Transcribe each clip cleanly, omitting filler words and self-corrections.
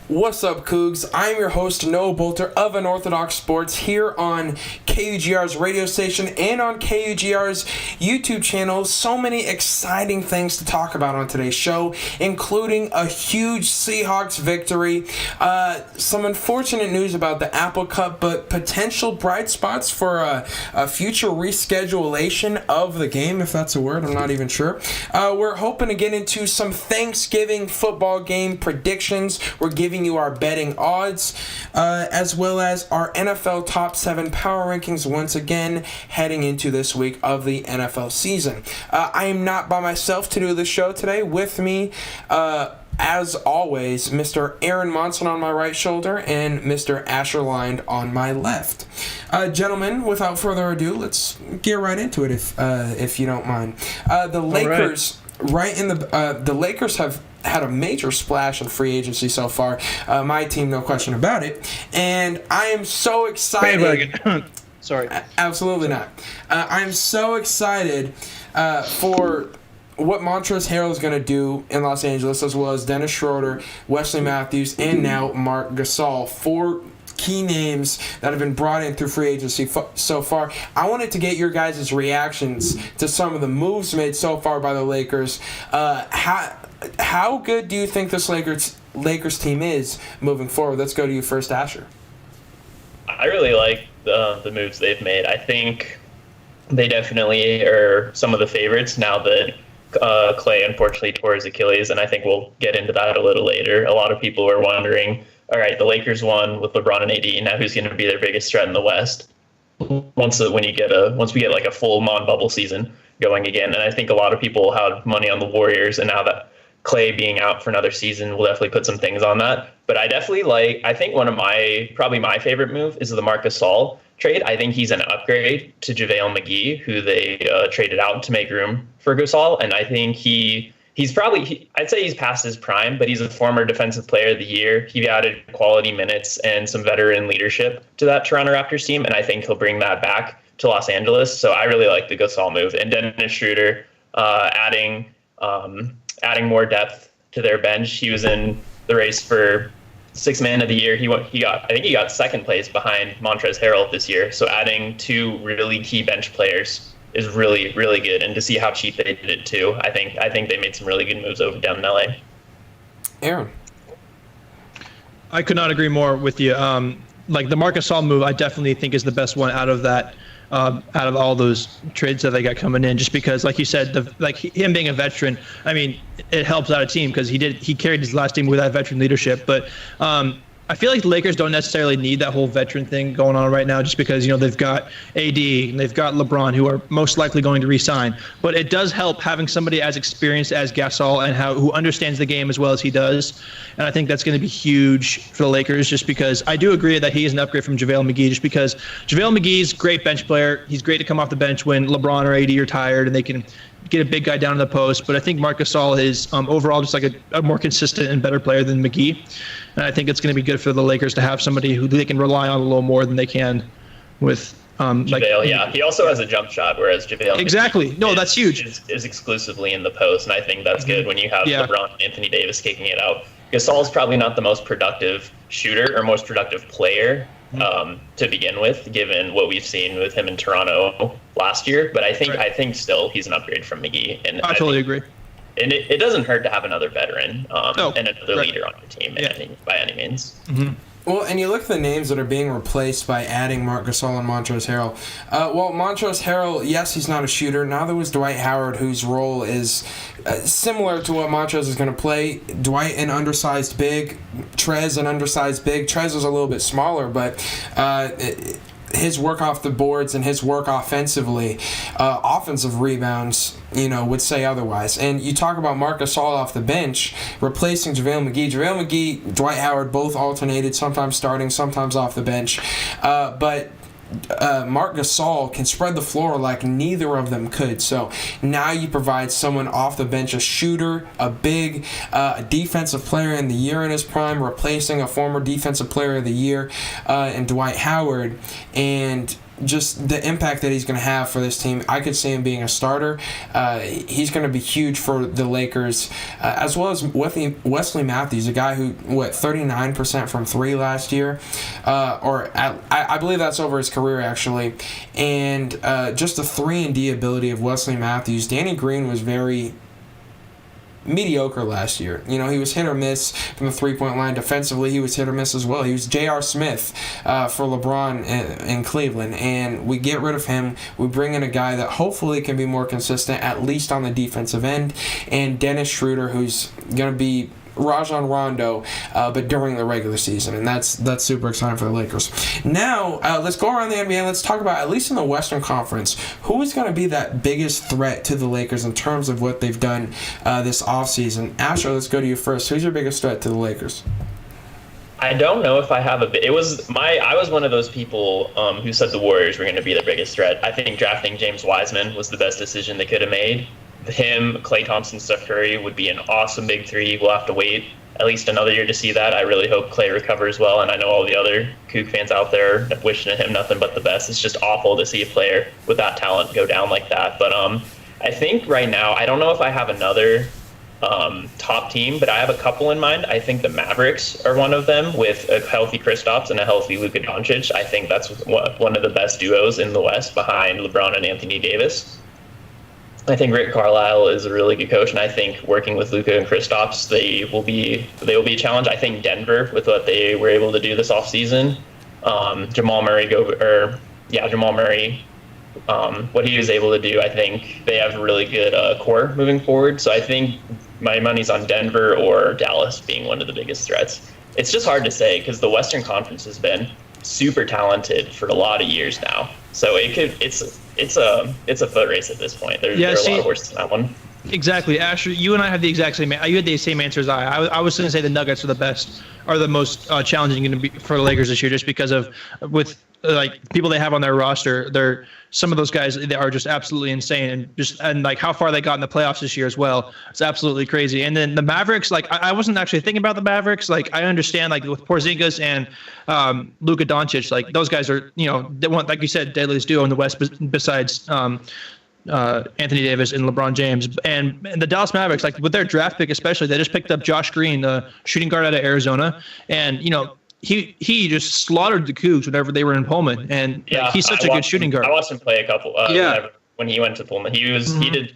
What's up, Cougs? I'm your host, Noah Bolter of Unorthodox Sports here on KUGR's radio station and on KUGR's YouTube channel. So many exciting things to talk about on today's show, including a huge Seahawks victory, some unfortunate news about the Apple Cup, but potential bright spots for a future reschedulation of the game, if that's a word, I'm not even sure. We're hoping to get into some Thanksgiving football game predictions. We're giving you our betting odds, as well as our NFL Top 7 Power Rankings once again heading into this week of the NFL season. I am not by myself to do the show today. With me, as always, Mr. Aaron Monson on my right shoulder and Mr. Asher Lind on my left. Gentlemen, without further ado, let's get right into it if you don't mind. The Lakers, the Lakers have had a major splash in free agency so far. My team, no question about it. And I am so excited. Sorry. Absolutely not. I'm so excited for what Montrezl Harrell is going to do in Los Angeles, as well as Dennis Schroeder, Wesley Matthews, and now Marc Gasol. Four key names that have been brought in through free agency so far. I wanted to get your guys' reactions to some of the moves made so far by the Lakers. How good do you think this Lakers team is moving forward? Let's go to you first, Asher. I really like the moves they've made. I think they definitely are some of the favorites now that Clay unfortunately tore his Achilles, and I think we'll get into that a little later. A lot of people are wondering, all right, the Lakers won with LeBron and AD, now who's going to be their biggest threat in the West? Once we get like a full non-bubble season going again, and I think a lot of people have money on the Warriors, and now that Clay being out for another season will definitely put some things on that. But I think one of probably my favorite move is the Marc Gasol trade. I think he's an upgrade to JaVale McGee, who they traded out to make room for Gasol. And I think I'd say he's past his prime, but he's a former defensive player of the year. He added quality minutes and some veteran leadership to that Toronto Raptors team. And I think he'll bring that back to Los Angeles. So I really like the Gasol move. And Dennis Schroeder adding more depth to their bench. He was in the race for Sixth Man of the Year. I think he got second place behind Montrezl Harrell this year. So adding two really key bench players is really, really good. And to see how cheap they did it too, I think they made some really good moves over down in LA. Aaron. I could not agree more with you. Like the Marc Gasol move, I definitely think is the best one out of that. Out of all those trades that they got coming in, just because, like you said, him being a veteran, I mean, it helps out a team because he carried his last team with that veteran leadership. But I feel like the Lakers don't necessarily need that whole veteran thing going on right now, just because they've got AD and they've got LeBron, who are most likely going to re-sign. But it does help having somebody as experienced as Gasol and who understands the game as well as he does. And I think that's going to be huge for the Lakers, just because I do agree that he is an upgrade from JaVale McGee, just because JaVale McGee's a great bench player. He's great to come off the bench when LeBron or AD are tired and they can get a big guy down in the post. But I think Marc Gasol is overall just like a more consistent and better player than McGee. And I think it's going to be good for the Lakers to have somebody who they can rely on a little more than they can with JaVale. Yeah, he also has a jump shot, whereas JaVale that's huge. Is exclusively in the post, and I think that's good when you have LeBron and Anthony Davis kicking it out. Gasol's probably not the most productive shooter or most productive player to begin with, given what we've seen with him in Toronto last year. But I think still he's an upgrade from McGee. And I totally agree. And it doesn't hurt to have another veteran and another leader on your team by any means. Mm-hmm. Well, and you look at the names that are being replaced by adding Marc Gasol and Montrezl Harrell. Montrezl Harrell, yes, he's not a shooter. Now there was Dwight Howard, whose role is similar to what Montrezl is going to play. Dwight, an undersized big. Trez, an undersized big. Trez was a little bit smaller, but his work off the boards and his work offensively, offensive rebounds, would say otherwise. And you talk about Marc Gasol off the bench, replacing JaVale McGee. JaVale McGee, Dwight Howard, both alternated, sometimes starting, sometimes off the bench. But Marc Gasol can spread the floor like neither of them could. So now you provide someone off the bench, a shooter, a big, a defensive player in the year in his prime, replacing a former defensive player of the year in Dwight Howard. And just the impact that he's going to have for this team. I could see him being a starter. He's going to be huge for the Lakers, as well as Wesley Matthews, a guy who, 39% from three last year, I believe that's over his career, actually. And just the 3-and-D ability of Wesley Matthews. Danny Green was very mediocre last year. He was hit or miss from the three-point line. Defensively, he was hit or miss as well. He was J.R. Smith for LeBron in Cleveland, and we get rid of him. We bring in a guy that hopefully can be more consistent, at least on the defensive end, and Dennis Schroeder, who's going to be Rajon Rondo, but during the regular season, and that's super exciting for the Lakers. Now, let's go around the NBA and let's talk about, at least in the Western Conference, who is going to be that biggest threat to the Lakers in terms of what they've done this offseason. Asher, let's go to you first. Who's your biggest threat to the Lakers? I don't know if I have I was one of those people who said the Warriors were going to be the biggest threat. I think drafting James Wiseman was the best decision they could have made. Him, Klay Thompson, Steph Curry would be an awesome big three. We'll have to wait at least another year to see that. I really hope Klay recovers well, and I know all the other Kook fans out there wishing him nothing but the best. It's just awful to see a player with that talent go down like that. But I think right now, I don't know if I have another top team, but I have a couple in mind. I think the Mavericks are one of them, with a healthy Kristaps and a healthy Luka Doncic. I think that's one of the best duos in the West behind LeBron and Anthony Davis. I think Rick Carlisle is a really good coach, and I think working with Luka and Kristaps, they will be a challenge. I think Denver, with what they were able to do this offseason, Jamal Murray, what he was able to do, I think they have a really good core moving forward. So I think my money's on Denver or Dallas being one of the biggest threats. It's just hard to say because the Western Conference has been super talented for a lot of years now. So it's a foot race at this point. There are a lot of horses in that one. Exactly, Asher. You and I have the exact same. You had the same answer as I was going to say the Nuggets are the most challenging going to be for the Lakers this year, just because of people they have on their roster. Some of those guys, they are just absolutely insane, and how far they got in the playoffs this year as well. It's absolutely crazy. And then the Mavericks, I wasn't actually thinking about the Mavericks. I understand with Porzingis and Luka Doncic, those guys are they want, like you said, deadliest duo in the West besides Anthony Davis and LeBron James. And the Dallas Mavericks, with their draft pick especially, they just picked up Josh Green, the shooting guard out of Arizona, and he just slaughtered the Cougs whenever they were in Pullman, and he's such a good shooting guard. I watched him play a couple. When he went to Pullman, he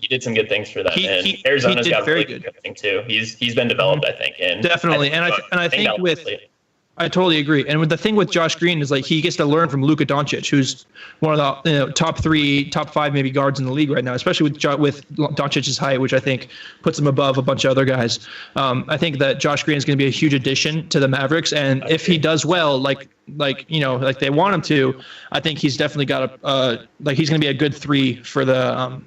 did some good things for them. And Arizona's got very good thing too. He's been developed, I think. And definitely, I think I totally agree. And the thing with Josh Green is he gets to learn from Luka Doncic, who's one of the top 3, top 5 maybe guards in the league right now, especially with Doncic's height, which I think puts him above a bunch of other guys. I think that Josh Green is going to be a huge addition to the Mavericks, and if he does well, like they want him to, I think he's definitely got he's going to be a good 3 for the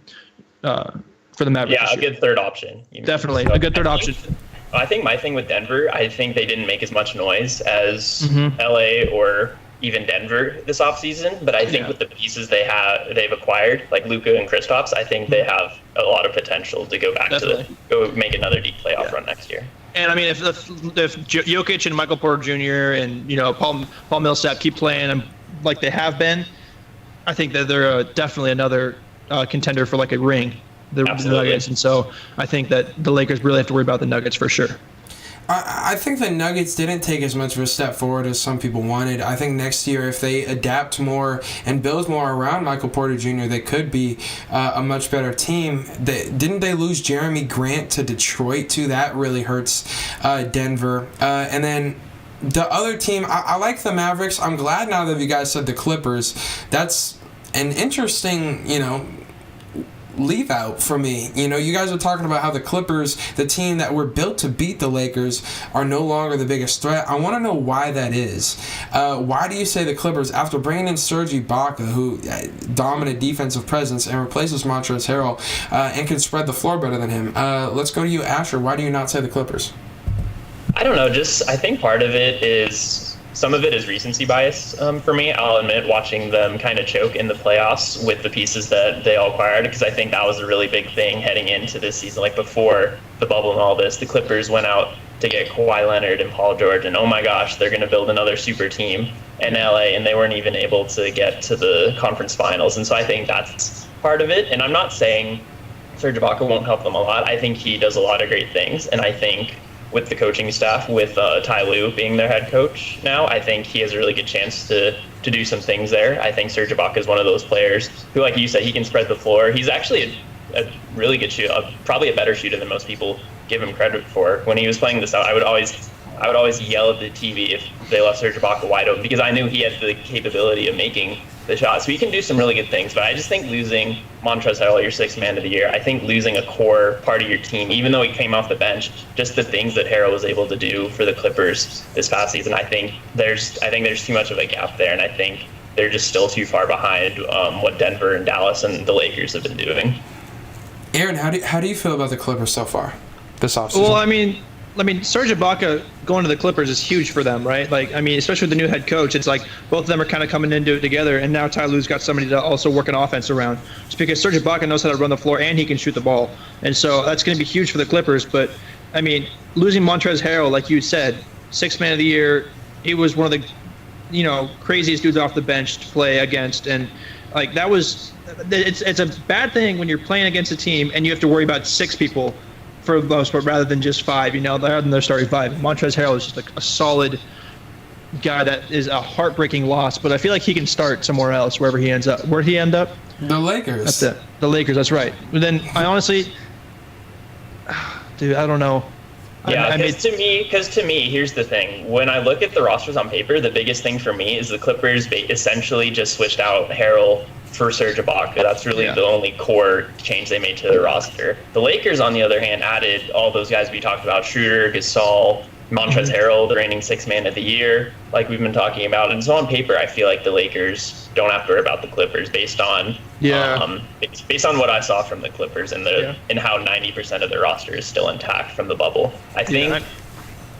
Mavericks. Yeah, a good third option. Definitely a good third option. I think my thing with Denver, I think they didn't make as much noise as LA or even Denver this offseason, but I think with the pieces they've acquired, like Luka and Kristaps, I think they have a lot of potential to go back go make another deep playoff run next year. And I mean, if Jokic and Michael Porter Jr. and Paul Millsap keep playing like they have been, I think that they're definitely another contender for a ring. The Nuggets, and so I think that the Lakers really have to worry about the Nuggets for sure. I think the Nuggets didn't take as much of a step forward as some people wanted. I think next year, if they adapt more and build more around Michael Porter Jr., they could be a much better team. Didn't they lose Jeremy Grant to Detroit, too? That really hurts Denver. And then the other team, I like the Mavericks. I'm glad now that you guys said the Clippers. That's an interesting, leave out for me. You guys are talking about how the Clippers, the team that were built to beat the Lakers, are no longer the biggest threat. I want to know why that is. Why do you say the Clippers, after bringing in Serge Ibaka, who dominant defensive presence, and replaces Montrezl Harrell, and can spread the floor better than him? Let's go to you, Asher. Why do you not say the Clippers? I don't know. I think part of it is, some of it is recency bias for me. I'll admit, watching them kind of choke in the playoffs with the pieces that they all acquired, because I think that was a really big thing heading into this season. Before the bubble and all this, the Clippers went out to get Kawhi Leonard and Paul George, and oh my gosh, they're going to build another super team in LA, and they weren't even able to get to the conference finals. And so I think that's part of it. And I'm not saying Serge Ibaka won't help them a lot. I think he does a lot of great things, and I think with the coaching staff, with Ty Lue being their head coach now, I think he has a really good chance to do some things there. I think Serge Ibaka is one of those players who, like you said, he can spread the floor. He's actually a really good shooter, probably a better shooter than most people give him credit for. When he was playing this out, I would always yell at the TV if they left Serge Ibaka wide open, because I knew he had the capability of making the shot. So he can do some really good things, but I just think losing Montrezl Harrell, your sixth man of the year, I think losing a core part of your team, even though he came off the bench, just the things that Harrell was able to do for the Clippers this past season, I think there's too much of a gap there, and I think they're just still too far behind what Denver and Dallas and the Lakers have been doing. Aaron, how do you feel about the Clippers so far this offseason? Well, I mean, Serge Ibaka going to the Clippers is huge for them, right? Like, I mean, especially with the new head coach, it's like both of them are kind of coming into it together, and now Ty Lue's got somebody to also work an offense around. Just because Serge Ibaka knows how to run the floor and he can shoot the ball, and so that's going to be huge for the Clippers. But I mean, losing Montrezl Harrell, like you said, sixth man of the year, he was one of the, craziest dudes off the bench to play against, and like that was, it's a bad thing when you're playing against a team and you have to worry about six people for the most part, rather than just five, rather than their starting five. Montrezl Harrell is just like a solid guy that is a heartbreaking loss, but I feel like he can start somewhere else, wherever he ends up. Where'd he end up? The Lakers. That's it. The Lakers, that's right. But then I honestly, dude, I don't know. Yeah, because to me, here's the thing. When I look at the rosters on paper, the biggest thing for me is the Clippers essentially just switched out Harrell for Serge Ibaka. That's really the only core change they made to their roster. The Lakers, on the other hand, added all those guys we talked about: Schroeder, Gasol, Montrezl Harrell, the reigning sixth man of the year, like we've been talking about. And so on paper, I feel like the Lakers don't have to worry about the Clippers based on what I saw from the Clippers and and how 90% of their roster is still intact from the bubble. I think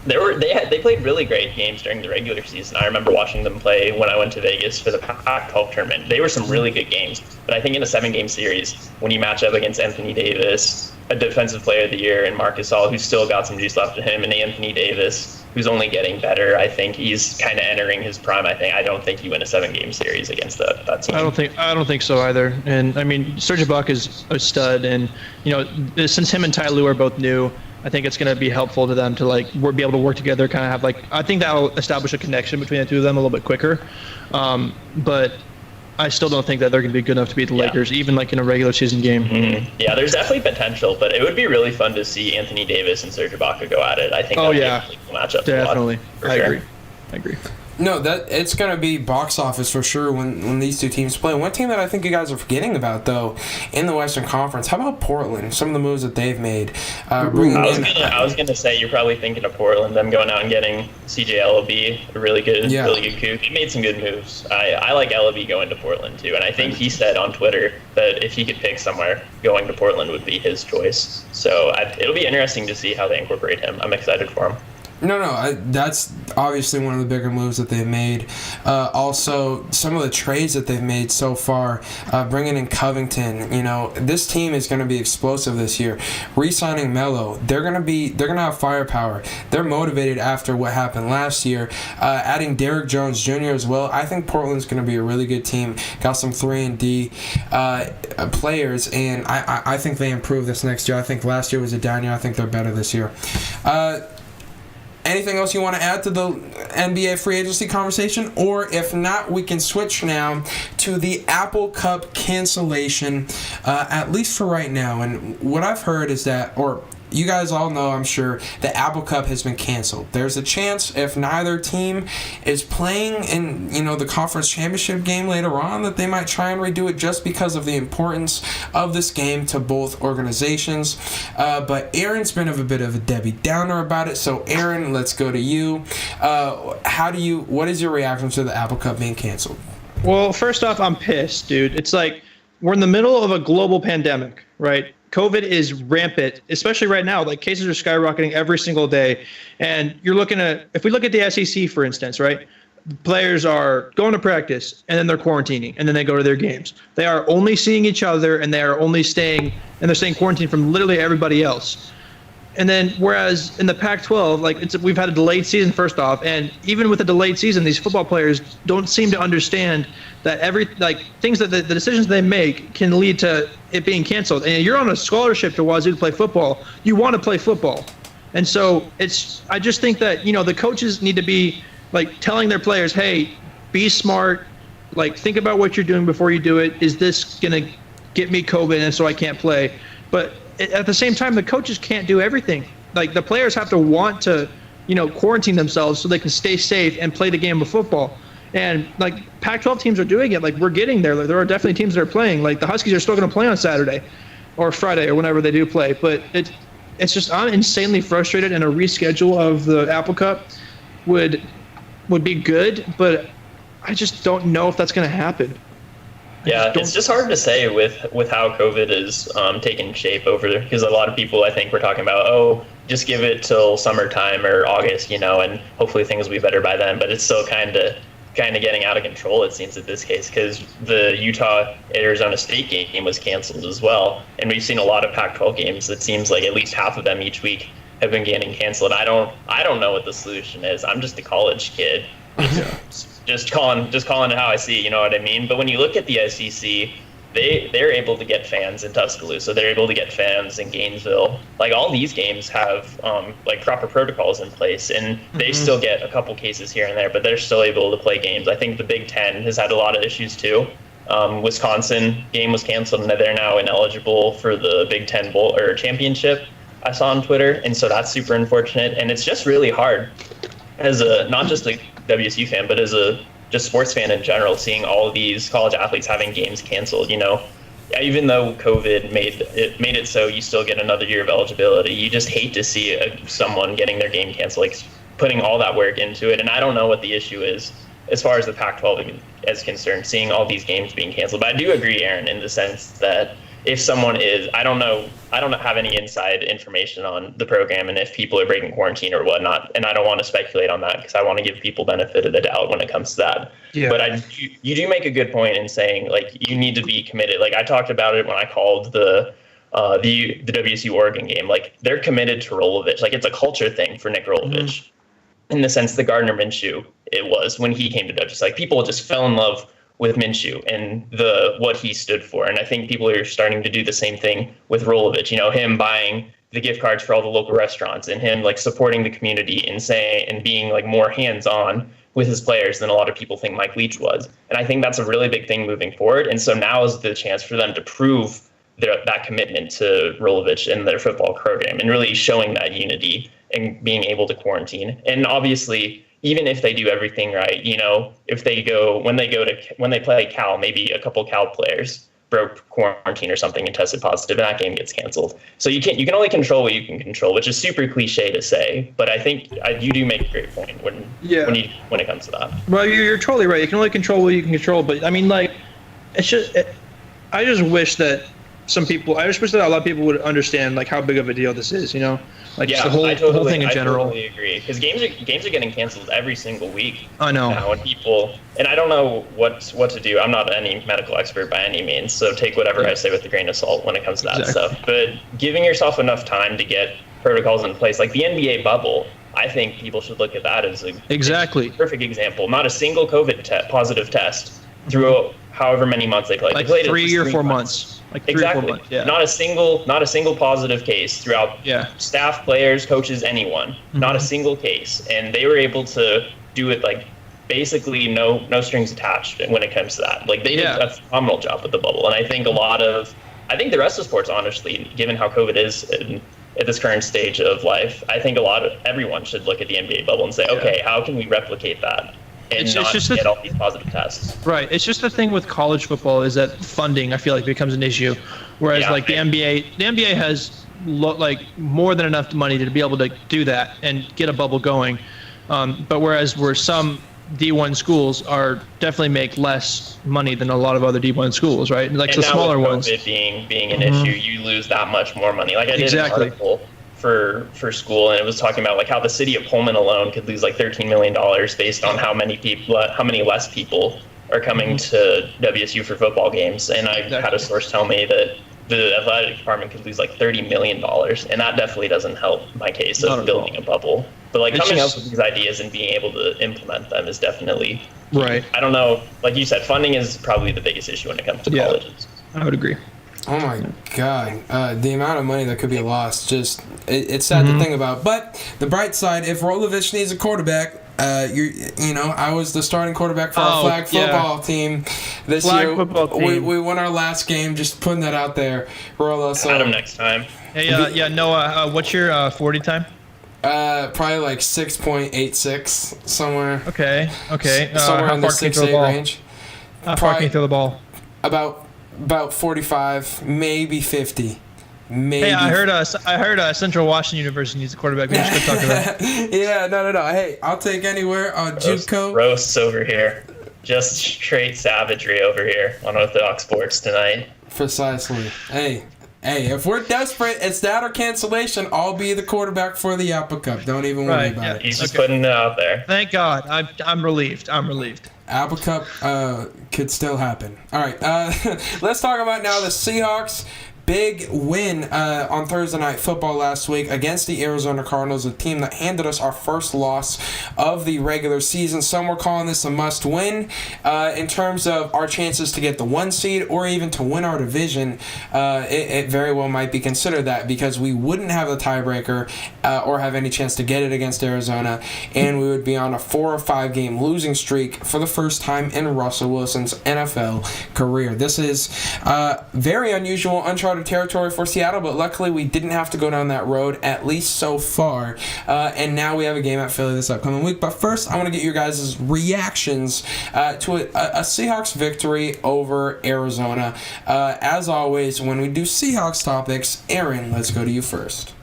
they played really great games during the regular season. I remember watching them play when I went to Vegas for the Pac-12 tournament. They were some really good games, but I think in a 7-game series, when you match up against Anthony Davis, a defensive player of the year, and Marc Gasol, who's still got some juice left in him, and Anthony Davis, who's only getting better, I think he's kind of entering his prime. I don't think you win a 7-game series against that team. I don't think so either. And I mean, Serge Ibaka is a stud, and since him and Ty Lue are both new, I think it's going to be helpful to them to be able to work together, kind of have I think that'll establish a connection between the two of them a little bit quicker. But I still don't think that they're going to be good enough to beat the Lakers, even in a regular season game. Mm-hmm. Yeah, there's definitely potential, but it would be really fun to see Anthony Davis and Serge Ibaka go at it. I think that would be a cool matchup. Definitely. I agree. No, that it's going to be box office for sure when these two teams play. One team that I think you guys are forgetting about, though, in the Western Conference, how about Portland? Some of the moves that they've made. I was gonna say you're probably thinking of Portland, them going out and getting CJ Ellaby, a really good coup. He made some good moves. I like Ellaby going to Portland too, and I think he said on Twitter that if he could pick somewhere, going to Portland would be his choice. So it'll be interesting to see how they incorporate him. I'm excited for him. No, that's obviously one of the bigger moves that they've made. Also, some of the trades that they've made so far, bringing in Covington. This team is going to be explosive this year. Re-signing Melo, they're going to have firepower. They're motivated after what happened last year. Adding Derrick Jones Jr. as well. I think Portland's going to be a really good team. Got some 3-and-D players, and I think they improve this next year. I think last year was a down year. I think they're better this year. Anything else you want to add to the NBA free agency conversation? Or if not, we can switch now to the Apple Cup cancellation, at least for right now. And what I've heard is that, or you guys all know, I'm sure, the Apple Cup has been canceled. There's a chance if neither team is playing in, the conference championship game later on, that they might try and redo it just because of the importance of this game to both organizations. But Aaron's been a bit of a Debbie Downer about it. So Aaron, let's go to you. What is your reaction to the Apple Cup being canceled? Well, first off, I'm pissed, dude. It's like we're in the middle of a global pandemic, right? COVID is rampant, especially right now. Cases are skyrocketing every single day. And if we look at the SEC, for instance, right? Players are going to practice and then they're quarantining and then they go to their games. They are only seeing each other and they're staying quarantined from literally everybody else. And then whereas in the Pac-12, like we've had a delayed season first off, and even with a delayed season, these football players don't seem to understand that things that the decisions they make can lead to it being canceled. And you're on a scholarship to Wazoo to play football. You want to play football. And so I just think that, the coaches need to be like telling their players, hey, be smart, like think about what you're doing before you do it. Is this going to get me COVID and so I can't play? But at the same time, the coaches can't do everything. Like the players have to want to, quarantine themselves so they can stay safe and play the game of football. And like Pac-12 teams are doing it. Like we're getting there. Like, there are definitely teams that are playing. Like the Huskies are still going to play on Saturday or Friday or whenever they do play. But it's just, I'm insanely frustrated, and a reschedule of the Apple Cup would be good, but I just don't know if that's going to happen. Yeah, it's just hard to say with how COVID is taking shape over there, because a lot of people, I think, were talking about, just give it till summertime or August, and hopefully things will be better by then. But it's still kind of getting out of control, it seems, in this case, because the Utah-Arizona State game was canceled as well. And we've seen a lot of Pac-12 games. It seems like at least half of them each week have been getting canceled. I don't know what the solution is. I'm just a college kid. Just calling it how I see it, you know what I mean? But when you look at the SEC, they're able to get fans in Tuscaloosa. They're able to get fans in Gainesville. Like all these games have like proper protocols in place, and they still get a couple cases here and there, but they're still able to play games. I think the Big Ten has had a lot of issues too. Wisconsin game was canceled, and they're now ineligible for the Big Ten Bowl or championship, I saw on Twitter, and so that's super unfortunate. And it's just really hard as not just a WSU fan, but as a just sports fan in general, seeing all of these college athletes having games canceled. Even though COVID made it so you still get another year of eligibility, you just hate to see someone getting their game canceled, like putting all that work into it. And I don't know what the issue is as far as the Pac-12 is concerned, seeing all these games being canceled. But I do agree, Aaron, in the sense that if someone is, I don't have any inside information on the program and if people are breaking quarantine or whatnot, and I don't want to speculate on that because I want to give people benefit of the doubt when it comes to that. Yeah. But you do make a good point in saying, like, you need to be committed. Like I talked about it when I called the WSU Oregon game. Like they're committed to Rolovich. Like it's a culture thing for Nick Rolovich, in the sense the Gardner Minshew it was when he came to Dutch. Like people just fell in love with Minshew and what he stood for. And I think people are starting to do the same thing with Rolovich, him buying the gift cards for all the local restaurants and him like supporting the community and being like more hands-on with his players than a lot of people think Mike Leach was. And I think that's a really big thing moving forward. And so now is the chance for them to prove that commitment to Rolovich and their football program and really showing that unity and being able to quarantine. And obviously, even if they do everything right, if when they play Cal, maybe a couple Cal players broke quarantine or something and tested positive, and that game gets canceled. So you can only control what you can control, which is super cliche to say, but I think you do make a great point when it comes to that. Well, you're totally right. You can only control what you can control, but I mean, like, I just wish that a lot of people would understand like how big of a deal this is, Like yeah, the whole thing in general. I totally agree, because games are getting canceled every single week. I know. Now, and I don't know what to do. I'm not any medical expert by any means, so take whatever I say with a grain of salt when it comes to that stuff. But giving yourself enough time to get protocols in place, like the NBA bubble, I think people should look at that as a perfect example. Not a single COVID positive test through however many months they played. Like they played 3 or 4 months. Like 3 or 4 months. Yeah. Not a single positive case throughout staff, players, coaches, anyone. Not a single case. And they were able to do it like basically no strings attached when it comes to that. Like they did a phenomenal job with the bubble. And I think I think the rest of sports, honestly, given how COVID is at this current stage of life, I think everyone should look at the NBA bubble and say, okay, how can we replicate that? And not get all these positive tests. Right. It's just the thing with college football is that funding, I feel like, becomes an issue. Whereas the NBA has like more than enough money to be able to do that and get a bubble going. But whereas some D1 schools are definitely make less money than a lot of other D1 schools, right? Like and the smaller with ones. COVID being an issue, you lose that much more money. Like I did an article for school, and it was talking about like how the city of Pullman alone could lose like $13 million based on how many less people are coming to WSU for football games. And I had a source tell me that the athletic department could lose like $30 million, and that definitely doesn't help my case of building a bubble. But like coming up with these ideas and being able to implement them is definitely right. I don't know, like you said, funding is probably the biggest issue when it comes to colleges. I would agree. Oh my God, the amount of money that could be lost, it's sad to think about. But the bright side, if Rolovich needs a quarterback, I was the starting quarterback for our flag football team this year. We won our last game. Just putting that out there, Rolo. So add him next time. Hey, Noah, what's your 40 time? Probably like 6.86 somewhere. Okay. Somewhere in the 6-8 range. How far can you throw the ball? About 45, maybe 50. Maybe. Hey, I heard Central Washington University needs a quarterback. We just talk about that. Yeah, no. Hey, I'll take anywhere on JUCO. Roasts over here. Just straight savagery over here on Unorthodox Sports tonight. Precisely. Hey, if we're desperate, it's that or cancellation. I'll be the quarterback for the Apple Cup. Don't even worry about it. He's just putting it out there. Thank God. I'm relieved. Apple Cup could still happen. All right, let's talk about now the Seahawks. Big win on Thursday Night Football last week against the Arizona Cardinals, a team that handed us our first loss of the regular season. Some were calling this a must-win in terms of our chances to get the 1 seed or even to win our division. It very well might be considered that because we wouldn't have the tiebreaker or have any chance to get it against Arizona, and we would be on a 4 or 5 game losing streak for the first time in Russell Wilson's NFL career. This is very unusual, uncharted territory for Seattle, but luckily we didn't have to go down that road, at least so far. And now we have a game at Philly this upcoming week. But first, I want to get your guys' reactions to a Seahawks victory over Arizona. As always, when we do Seahawks topics, Aaron, let's go to you first.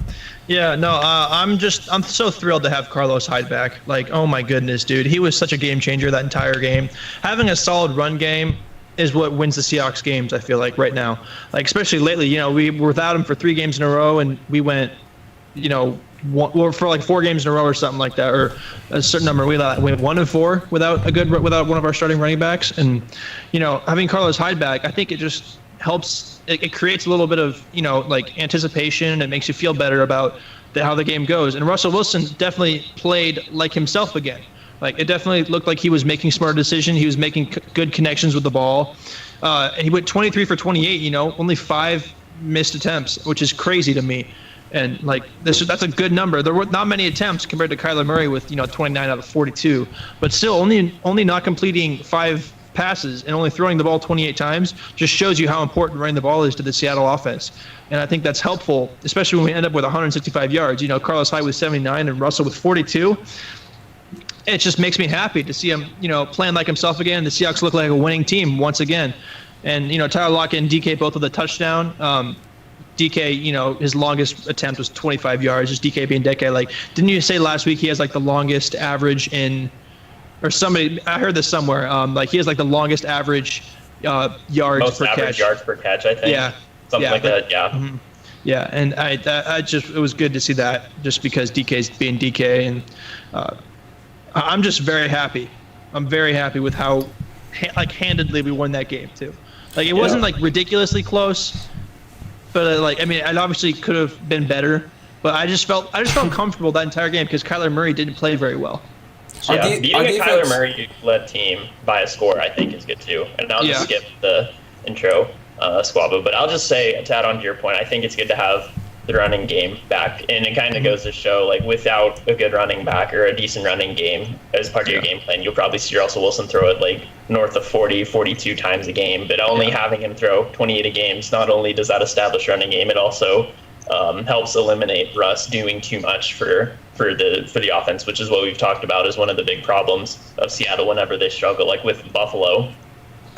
Yeah, no, I'm so thrilled to have Carlos Hyde back. Like, oh my goodness, dude. He was such a game changer that entire game. Having a solid run game is what wins the Seahawks games, I feel like, right now. Like, especially lately, we were without him for 3 games in a row, and we went, for like 4 games in a row or something like that, or a certain number. We went 1 of 4 without one of our starting running backs. And, having Carlos Hyde back, I think it just helps. It creates a little bit of, like anticipation. It makes you feel better about how the game goes. And Russell Wilson definitely played like himself again. Like, it definitely looked like he was making smart decisions. He was making good connections with the ball. And he went 23 for 28, only 5 missed attempts, which is crazy to me. And, like, that's a good number. There were not many attempts compared to Kyler Murray with, 29 out of 42. But still, only not completing 5 passes and only throwing the ball 28 times just shows you how important running the ball is to the Seattle offense. And I think that's helpful, especially when we end up with 165 yards. Carlos Hyde with 79 and Russell with 42. It just makes me happy to see him, playing like himself again. The Seahawks look like a winning team once again. And, Tyler Lockett and DK both with a touchdown. DK, his longest attempt was 25 yards, just DK being DK. Like, didn't you say last week he has, like, the longest average or somebody, I heard this somewhere, like, he has, like, the longest average yards Most per average catch. yards per catch, I think. Yeah. Something like that, yeah. Mm-hmm. Yeah, and it was good to see that just because DK's being DK. And, I'm just very happy. I'm very happy with how, handedly we won that game too. Like, it wasn't like ridiculously close, but it obviously could have been better. But I just felt comfortable that entire game because Kyler Murray didn't play very well. Yeah, beating a Kyler Murray-led team by a score, I think, is good too. And I'll just skip the intro squabble, but I'll just say, to add on to your point, I think it's good to have the running game back, and it kind of goes to show, like, without a good running back or a decent running game as part of your game plan, you'll probably see Russell Wilson throw it like north of 40, 42 times a game. But only having him throw 28 a game, not only does that establish running game, it also helps eliminate Russ doing too much for the offense, which is what we've talked about as one of the big problems of Seattle whenever they struggle, like with Buffalo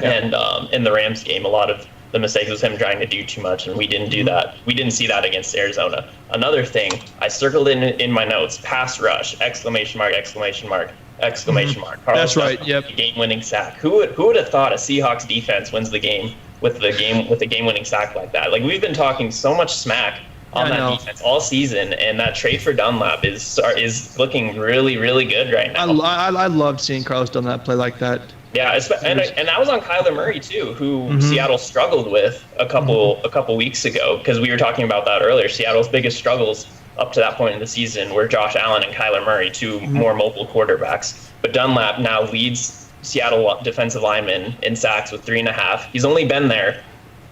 and in the Rams game. A lot of the mistake was him trying to do too much, and we didn't do that. We didn't see that against Arizona. Another thing, I circled in my notes, pass rush, exclamation mark, exclamation mark, exclamation mark. Carlos That's right, yep. Game-winning sack. Who would have thought a Seahawks defense wins the game with the game-winning sack like that? Like, we've been talking so much smack on that defense all season, and that trade for Dunlap is looking really, really good right now. I loved seeing Carlos Dunlap play like that. Yeah, and that was on Kyler Murray too, who Seattle struggled with a couple weeks ago, because we were talking about that earlier. Seattle's biggest struggles up to that point in the season were Josh Allen and Kyler Murray, two more mobile quarterbacks. But Dunlap now leads Seattle defensive linemen in sacks with 3.5. He's only been there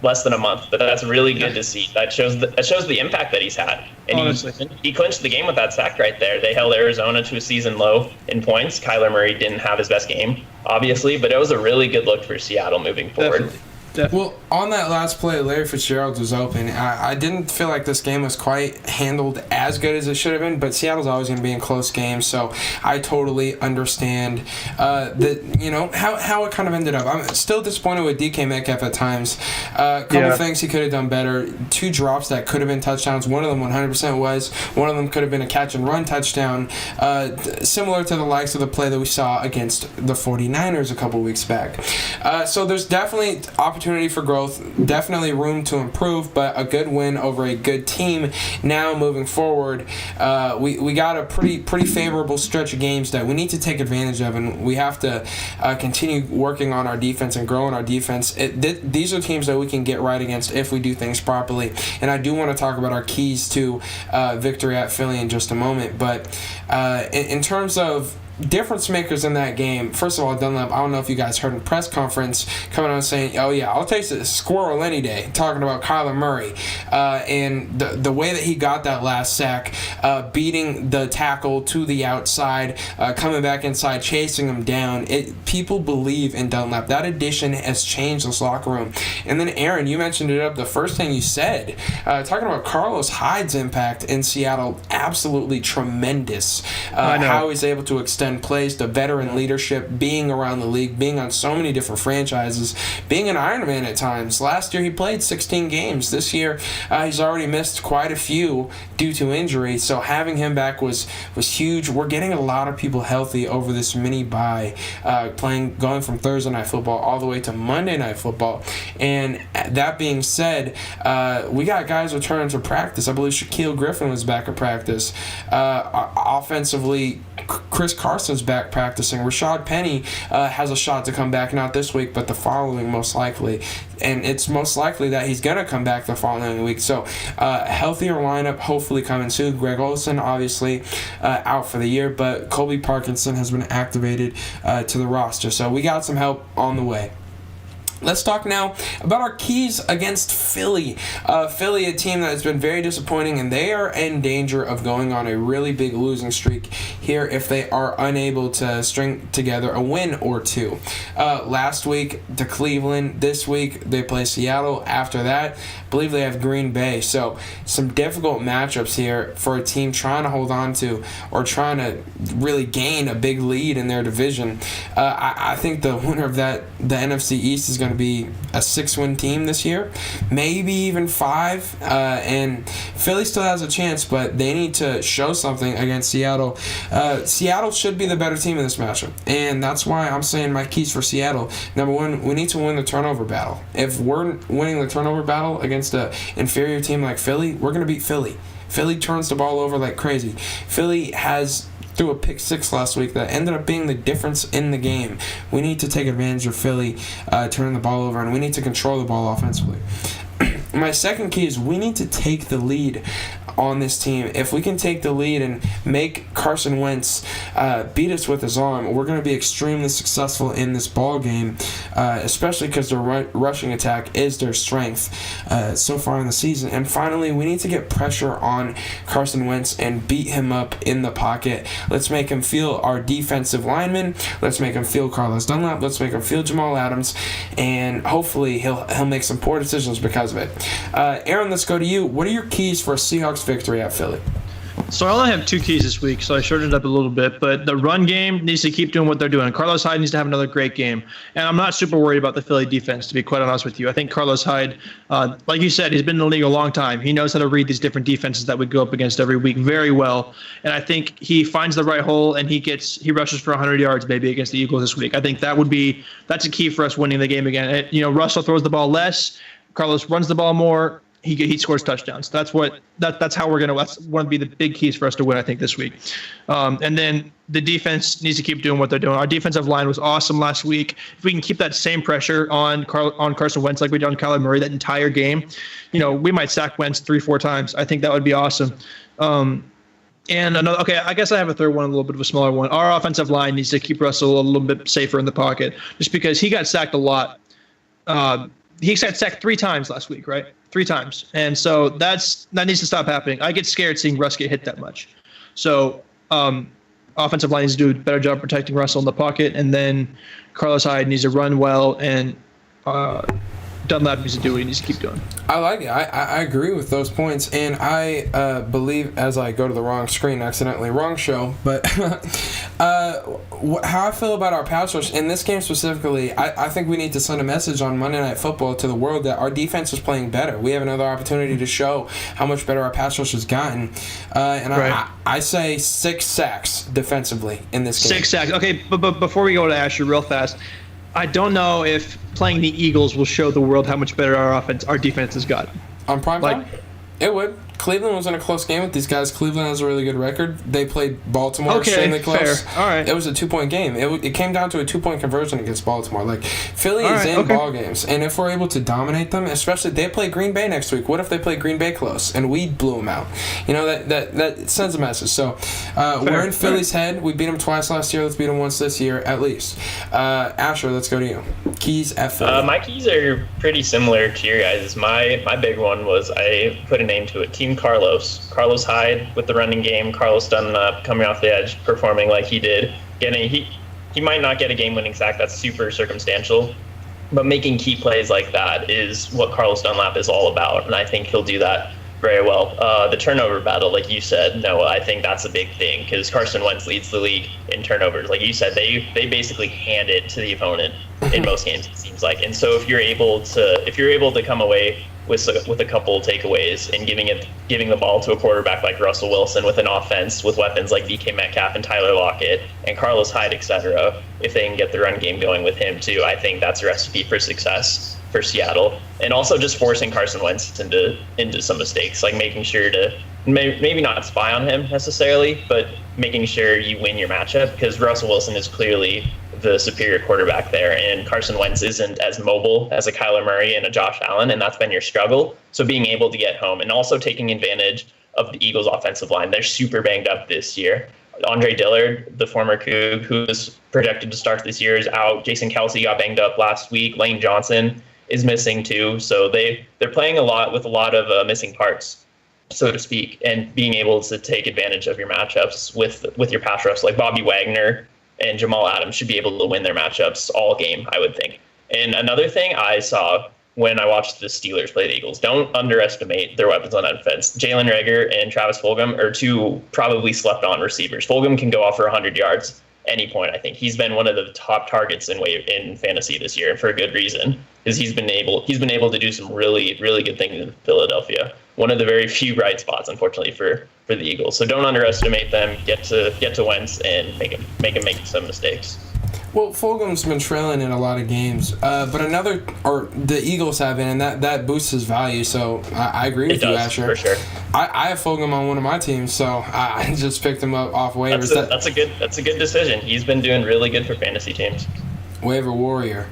less than a month, but that's really good to see. That shows the impact that he's had. And he clinched the game with that sack right there. They held Arizona to a season low in points. Kyler Murray didn't have his best game, obviously, but it was a really good look for Seattle moving forward. Definitely. Well, on that last play, Larry Fitzgerald was open. I didn't feel like this game was quite handled as good as it should have been, but Seattle's always going to be in close games, so I totally understand how it kind of ended up. I'm still disappointed with DK Metcalf at times. A couple things he could have done better. 2 drops that could have been touchdowns. One of them 100% was. One of them could have been a catch-and-run touchdown, similar to the likes of the play that we saw against the 49ers a couple weeks back. So there's definitely opportunity for growth, definitely room to improve, but a good win over a good team. Now moving forward, we got a pretty favorable stretch of games that we need to take advantage of, and we have to continue working on our defense and growing our defense. These are teams that we can get right against if we do things properly, and I do want to talk about our keys to victory at Philly in just a moment, but in terms of difference makers in that game, first of all, Dunlap, I don't know if you guys heard in press conference coming out saying, oh yeah, I'll taste a squirrel any day, talking about Kyler Murray, and the way that he got that last sack, beating the tackle to the outside, coming back inside, chasing him down. People believe in Dunlap. That addition has changed this locker room. And then Aaron, you mentioned it up the first thing you said, talking about Carlos Hyde's impact in Seattle, absolutely tremendous. How he's able to extend plays, the veteran leadership, being around the league, being on so many different franchises, being an Iron Man at times. Last year he played 16 games. This year he's already missed quite a few due to injury, so having him back was huge. We're getting a lot of people healthy over this mini bye, going from Thursday Night Football all the way to Monday Night Football. And that being said, we got guys returning to practice. I believe Shaquille Griffin was back at practice. Offensively, Chris Carson's back practicing. Rashad Penny has a shot to come back, not this week, but the following most likely. And it's most likely that he's going to come back the following week. So healthier lineup hopefully coming soon. Greg Olsen obviously out for the year, but Colby Parkinson has been activated to the roster. So we got some help on the way. Let's talk now about our keys against Philly. Philly, a team that has been very disappointing, and they are in danger of going on a really big losing streak here if they are unable to string together a win or two. Last week to Cleveland. This week they play Seattle. After that, I believe they have Green Bay. So some difficult matchups here for a team trying to hold on to or trying to really gain a big lead in their division. I think the winner of the NFC East is going to be a 6-win team this year, maybe even 5, and Philly still has a chance, but they need to show something against Seattle. Seattle should be the better team in this matchup, and that's why I'm saying my keys for Seattle. Number 1, we need to win the turnover battle. If we're winning the turnover battle against an inferior team like Philly, we're going to beat Philly. Philly turns the ball over like crazy. Philly threw a pick 6 last week that ended up being the difference in the game. We need to take advantage of Philly turning the ball over, and we need to control the ball offensively. My second key is we need to take the lead on this team. If we can take the lead and make Carson Wentz beat us with his arm, we're going to be extremely successful in this ball game, especially because their rushing attack is their strength so far in the season. And finally, we need to get pressure on Carson Wentz and beat him up in the pocket. Let's make him feel our defensive lineman. Let's make him feel Carlos Dunlap. Let's make him feel Jamal Adams, and hopefully he'll make some poor decisions because of it. Aaron, let's go to you. What are your keys for a Seahawks victory at Philly? So I only have 2 keys this week, so I shortened it up a little bit. But the run game needs to keep doing what they're doing. Carlos Hyde needs to have another great game. And I'm not super worried about the Philly defense, to be quite honest with you. I think Carlos Hyde, like you said, he's been in the league a long time. He knows how to read these different defenses that we go up against every week very well. And I think he finds the right hole, and he rushes for 100 yards maybe against the Eagles this week. I think that's a key for us winning the game again. Russell throws the ball less. Carlos runs the ball more. he scores touchdowns. That's how we're gonna. That's one of the big keys for us to win, I think, this week. And then the defense needs to keep doing what they're doing. Our defensive line was awesome last week. If we can keep that same pressure on Carson Wentz like we did on Kyler Murray that entire game, we might sack Wentz 3-4 times. I think that would be awesome. And another, okay, I guess I have a third one, a little bit of a smaller one. Our offensive line needs to keep Russell a little bit safer in the pocket, just because he got sacked a lot. He got sacked 3 times last week, right? 3 times, and so that needs to stop happening. I get scared seeing Russ get hit that much. So offensive line needs to do a better job protecting Russell in the pocket, and then Carlos Hyde needs to run well, and Dunlap needs to do what he needs to keep doing. I like it. I agree with those points, and I believe, as I go to the wrong screen, accidentally, wrong show, but how I feel about our pass rush in this game specifically, I think we need to send a message on Monday Night Football to the world that our defense is playing better. We have another opportunity to show how much better our pass rush has gotten, and right. I say 6 sacks defensively in this game. 6 sacks. Okay, but before we go to Asher real fast, I don't know if playing the Eagles will show the world how much better our defense has got. On prime time? It would. Cleveland was in a close game with these guys. Cleveland has a really good record. They played Baltimore extremely close. Fair. All right. It was a 2-point game. It came down to a 2-point conversion against Baltimore. Like, Philly is in ball games, and if we're able to dominate them, especially they play Green Bay next week. What if they play Green Bay close and we blew them out? That sends a message. So we're in Philly's head. We beat them twice last year. Let's beat them once this year at least. Asher, let's go to you. Keys at Philly. My keys are pretty similar to your guys'. My big one was I put a name to it. Team Carlos Hyde with the running game. Carlos Dunlap coming off the edge, performing like he did. He might not get a game-winning sack. That's super circumstantial. But making key plays like that is what Carlos Dunlap is all about, and I think he'll do that very well. The turnover battle, like you said, Noah, I think that's a big thing because Carson Wentz leads the league in turnovers. Like you said, they basically hand it to the opponent in most games, it seems like. And so if you're able to come away with a couple takeaways and giving the ball to a quarterback like Russell Wilson with an offense with weapons like DK Metcalf and Tyler Lockett and Carlos Hyde, etc., if they can get the run game going with him too, I think that's a recipe for success for Seattle. And also just forcing Carson Wentz into some mistakes, like making sure to maybe not spy on him necessarily, but making sure you win your matchup because Russell Wilson is clearly the superior quarterback there, and Carson Wentz isn't as mobile as a Kyler Murray and a Josh Allen, and that's been your struggle. So being able to get home and also taking advantage of the Eagles' offensive line, they're super banged up this year. Andre Dillard, the former Coug, who is projected to start this year, is out. Jason Kelsey got banged up last week. Lane Johnson is missing too. So they're playing a lot with a lot of missing parts, so to speak, and being able to take advantage of your matchups with your pass rush, like Bobby Wagner and Jamal Adams should be able to win their matchups all game, I would think. And another thing I saw when I watched the Steelers play the Eagles, don't underestimate their weapons on offense. Jalen Reagor and Travis Fulgham are 2 probably slept-on receivers. Fulgham can go off for 100 yards any point, I think. He's been one of the top targets in fantasy this year, and for a good reason, because he's been able to do some really, really good things in Philadelphia. One of the very few bright spots, unfortunately, for the Eagles. So don't underestimate them. Get to Wentz and make him make some mistakes. Well, Fulgham's been trailing in a lot of games, but the Eagles have been, and that boosts his value. So I agree with you, Asher. For sure. I have Fulgham on one of my teams, so I just picked him up off waivers. That's a good decision. He's been doing really good for fantasy teams. Waiver warrior.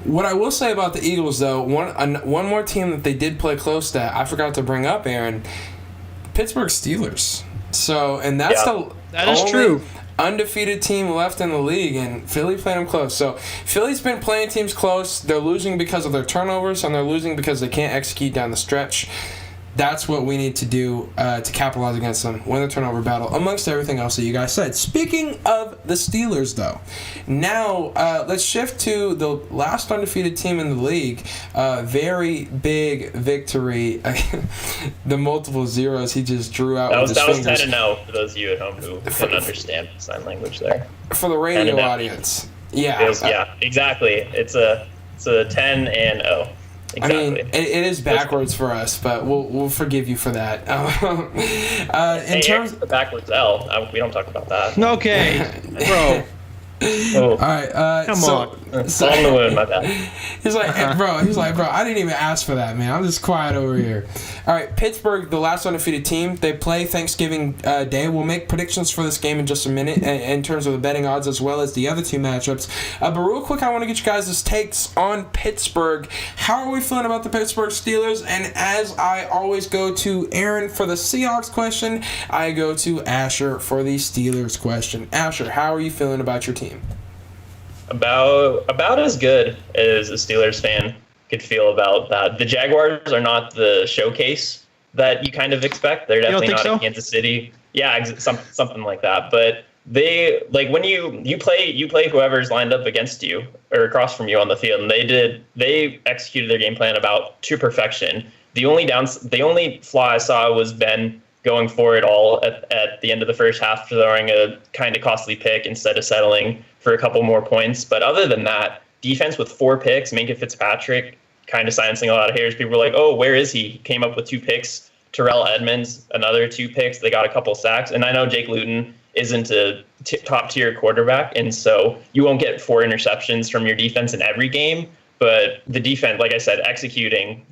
What I will say about the Eagles, though, one more team that they did play close to, I forgot to bring up, Aaron, Pittsburgh Steelers. So, and that's that is true. Undefeated team left in the league, and Philly played them close. So Philly's been playing teams close. They're losing because of their turnovers, and they're losing because they can't execute down the stretch. That's what we need to do to capitalize against them, win the turnover battle, amongst everything else that you guys said. Speaking of the Steelers, though, now let's shift to the last undefeated team in the league. Very big victory. The multiple zeros he just drew out with his fingers. That was 10-0 for those of you at home who couldn't understand sign language there. For the radio audience. Yeah. Exactly. It's a 10-0. Exactly. I mean, it is backwards for us, but we'll forgive you for that. In terms of the backwards L, we don't talk about that. Okay, bro. Oh, All right. Come on. So, on the wound, my bad. He's like, hey, bro, I didn't even ask for that, man. I'm just quiet over here. All right, Pittsburgh, the last undefeated team. They play Thanksgiving Day. We'll make predictions for this game in just a minute in terms of the betting odds as well as the other two matchups. But real quick, I want to get you guys' takes on Pittsburgh. How are we feeling about the Pittsburgh Steelers? And as I always go to Aaron for the Seahawks question, I go to Asher for the Steelers question. Asher, how are you feeling about your team? About as good as a Steelers fan could feel about that. The Jaguars are not the showcase that you kind of expect. They're definitely not in Kansas City. Yeah, something like that. But they when you play whoever's lined up against you or across from you on the field, and they executed their game plan about to perfection. The only flaw I saw was Ben going for it all at the end of the first half, throwing a kind of costly pick instead of settling for a couple more points. But other than that, defense with 4 picks, Minkah Fitzpatrick kind of silencing a lot of haters. People were like, oh, where is he? He came up with 2 picks. Terrell Edmonds, another 2 picks. They got a couple sacks. And I know Jake Luton isn't a top-tier quarterback, and so you won't get 4 interceptions from your defense in every game. But the defense, like I said, executing,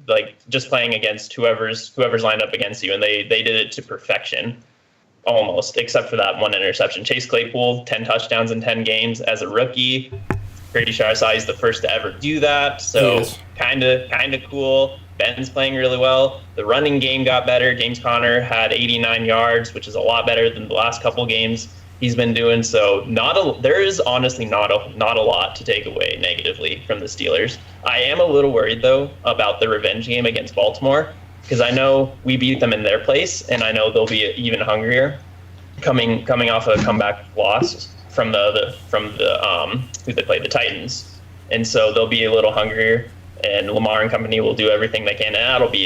just playing against whoever's lined up against you, and they did it to perfection, almost, except for that 1 interception. Chase Claypool, 10 touchdowns in 10 games as a rookie. Pretty sure I saw he's the first to ever do that. So kind of cool. Ben's playing really well. The running game got better. James Conner had 89 yards, which is a lot better than the last couple games he's been doing. So there is honestly not a lot to take away negatively from the Steelers. I am a little worried though about the revenge game against Baltimore, because I know we beat them in their place, and I know they'll be even hungrier coming off a comeback loss from the who they played, the Titans, and so they'll be a little hungrier. And Lamar and company will do everything they can, and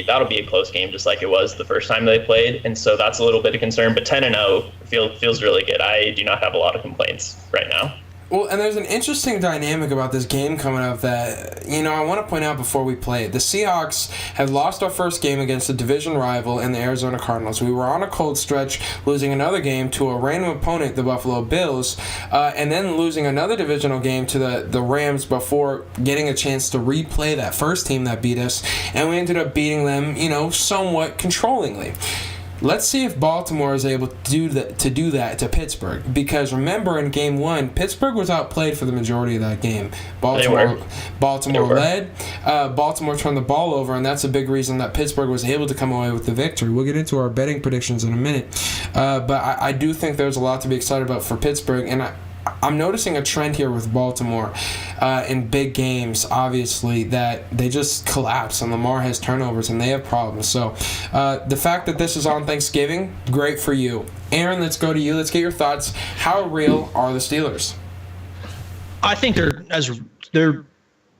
that'll be a close game, just like it was the first time they played. And so that's a little bit of concern. But 10-0 feels really good. I do not have a lot of complaints right now. Well, and there's an interesting dynamic about this game coming up that, I want to point out before we play it. The Seahawks have lost our first game against a division rival in the Arizona Cardinals. We were on a cold stretch, losing another game to a random opponent, the Buffalo Bills, and then losing another divisional game to the Rams before getting a chance to replay that first team that beat us. And we ended up beating them, somewhat controllingly. Let's see if Baltimore is able to do that to Pittsburgh. Because remember, in Game 1, Pittsburgh was outplayed for the majority of that game. Baltimore led. Baltimore turned the ball over, and that's a big reason that Pittsburgh was able to come away with the victory. We'll get into our betting predictions in a minute. But I do think there's a lot to be excited about for Pittsburgh, and I'm noticing a trend here with Baltimore in big games, obviously, that they just collapse and Lamar has turnovers and they have problems. So the fact that this is on Thanksgiving, great for you. Aaron, let's go to you. Let's get your thoughts. How real are the Steelers? I think they're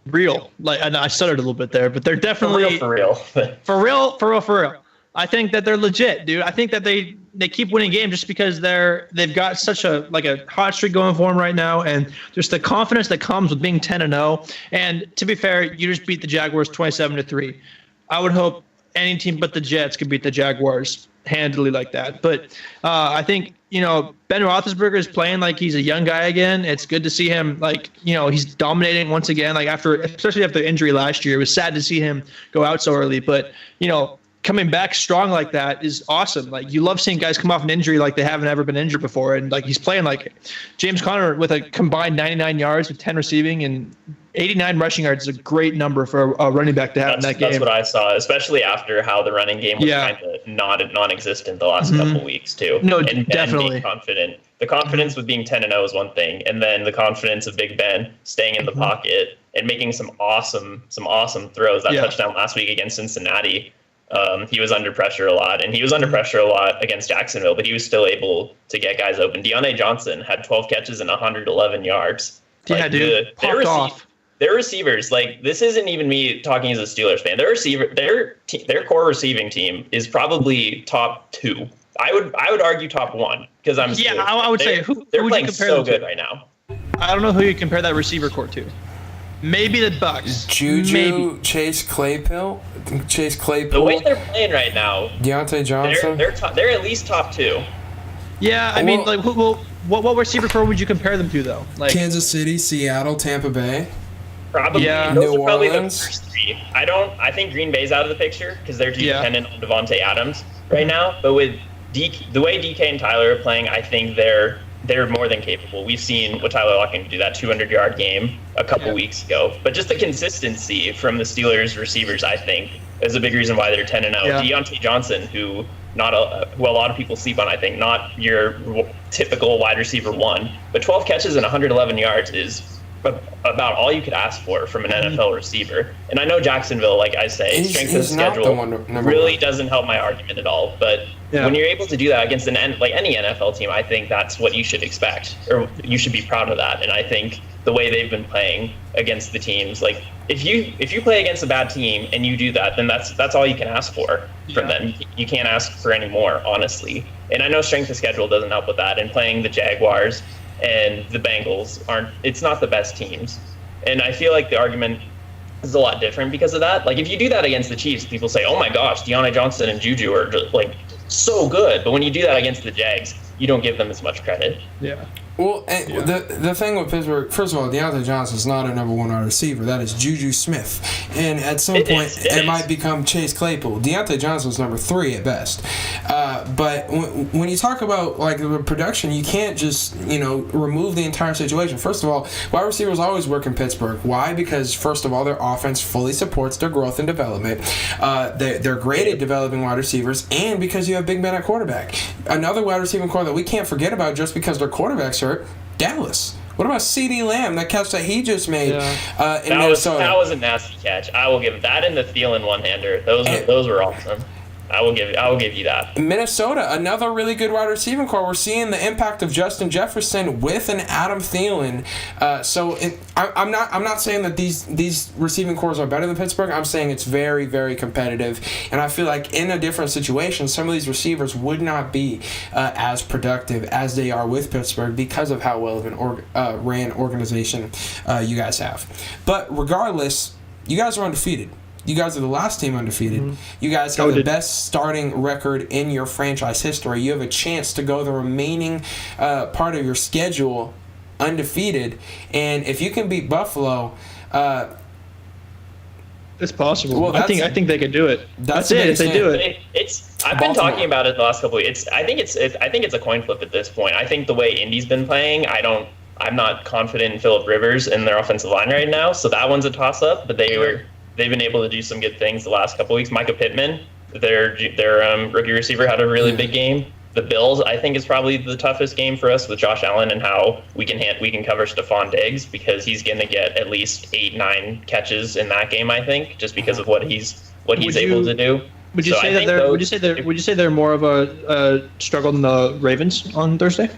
real. And I stuttered a little bit there, but they're definitely for real. For real. I think that they're legit, dude. I think that they keep winning games just because they've got such a hot streak going for them right now, and just the confidence that comes with being 10-0. And to be fair, you just beat the Jaguars 27-3. I would hope any team but the Jets could beat the Jaguars handily like that. But I think Ben Roethlisberger is playing like he's a young guy again. It's good to see him he's dominating once again. Especially after the injury last year, it was sad to see him go out so early. But coming back strong like that is awesome. You love seeing guys come off an injury like they haven't ever been injured before, and he's playing like it. James Conner with a combined 99 yards with 10 receiving and 89 rushing yards is a great number for a running back to have in that game. That's what I saw, especially after how the running game was kind of non-existent the last couple weeks too. No, and definitely. Being confident. The confidence with being 10-0 is one thing, and then the confidence of Big Ben staying in the pocket and making some awesome throws. That touchdown last week against Cincinnati. He was under pressure a lot, and he was under pressure a lot against Jacksonville, but he was still able to get guys open. Deontay Johnson had 12 catches and 111 yards. Yeah, dude. Their receivers, this isn't even me talking as a Steelers fan. Their core receiving team is probably top 2. I would argue top 1 because I'm. Yeah, I would say they're who playing would you compare so good right now. I don't know who you compare that receiver core to. Maybe the Bucks. Juju, Maybe. Chase Claypool. The way they're playing right now, Deontay Johnson. They're at least top 2. Yeah, I mean, What receiver core would you compare them to though? Like Kansas City, Seattle, Tampa Bay. Probably, Yeah. those New are probably the Orleans. first three. I think Green Bay's out of the picture because they're too Yeah. dependent on Devontae Adams right now. But with the way DK and Tyler are playing, I think they're more than capable. We've seen what Tyler Lockett can do, that 200-yard game a couple weeks ago. But just the consistency from the Steelers receivers, I think, is a big reason why they're 10-0. Yeah. Deontay Johnson, who a lot of people sleep on, I think, not your typical wide receiver one, but 12 catches and 111 yards is about all you could ask for from an NFL receiver. And I know Jacksonville, like I say, strength of schedule really doesn't help my argument at all. But when you're able to do that against any NFL team, I think that's what you should expect, or you should be proud of that. And I think the way they've been playing against the teams, like if you play against a bad team and you do that, then that's all you can ask for from them. You can't ask for any more, honestly. And I know strength of schedule doesn't help with that. And playing the Jaguars and the Bengals it's not the best teams. And I feel like the argument is a lot different because of that. Like if you do that against the Chiefs, people say, oh my gosh, Deontay Johnson and Juju are just, like so good. But when you do that against the Jags, you don't give them as much credit. Yeah. Well, the thing with Pittsburgh, first of all, Deontay Johnson is not a number one wide receiver. That is Juju Smith. And at some point, it might become Chase Claypool. Deontay Johnson's number 3 at best. But when you talk about like the production, you can't just, remove the entire situation. First of all, wide receivers always work in Pittsburgh. Why? Because, first of all, their offense fully supports their growth and development. They're great at developing wide receivers, and because you have Big Ben at quarterback. Another wide receiving core that we can't forget about just because their quarterbacks hurt, Dallas. What about CeeDee Lamb, that catch that he just made in Minnesota? That was a nasty catch. I will give him that, and the Thielen one-hander. Those were awesome. I will give you that. Minnesota, another really good wide receiving core. We're seeing the impact of Justin Jefferson with an Adam Thielen. I'm not saying that these receiving cores are better than Pittsburgh. I'm saying it's very, very competitive. And I feel like in a different situation, some of these receivers would not be as productive as they are with Pittsburgh because of how well of an ran organization you guys have. But regardless, you guys are undefeated. You guys are the last team undefeated. Mm-hmm. You guys have the best starting record in your franchise history. You have a chance to go the remaining part of your schedule undefeated. And if you can beat Buffalo, it's possible. Well, I think they could do it. That's it. If they do it, I've been talking about it the last couple of weeks. I think it's a coin flip at this point. I think the way Indy's been playing, I'm not confident in Phillip Rivers and their offensive line right now. So that one's a toss up. But they've been able to do some good things the last couple of weeks. Micah Pittman, their rookie receiver, had a really big game. The Bills, I think, is probably the toughest game for us with Josh Allen and how we can cover Stephon Diggs, because he's going to get at least 8-9 catches in that game. I think, just because of what he's able to do. Would you say they're more of a struggle than the Ravens on Thursday?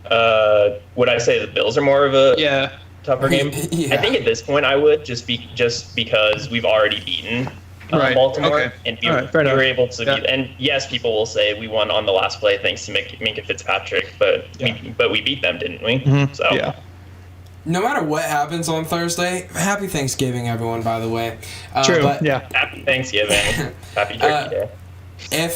Would I say the Bills are more of a tougher game? Yeah. I think at this point I would, just because we've already beaten Baltimore, and we were able to beat. And yes, people will say we won on the last play thanks to Minkah Fitzpatrick, but we beat them, didn't we? Mm-hmm. So no matter what happens on Thursday, happy Thanksgiving, everyone. By the way, true. Happy Thanksgiving, happy Turkey Day.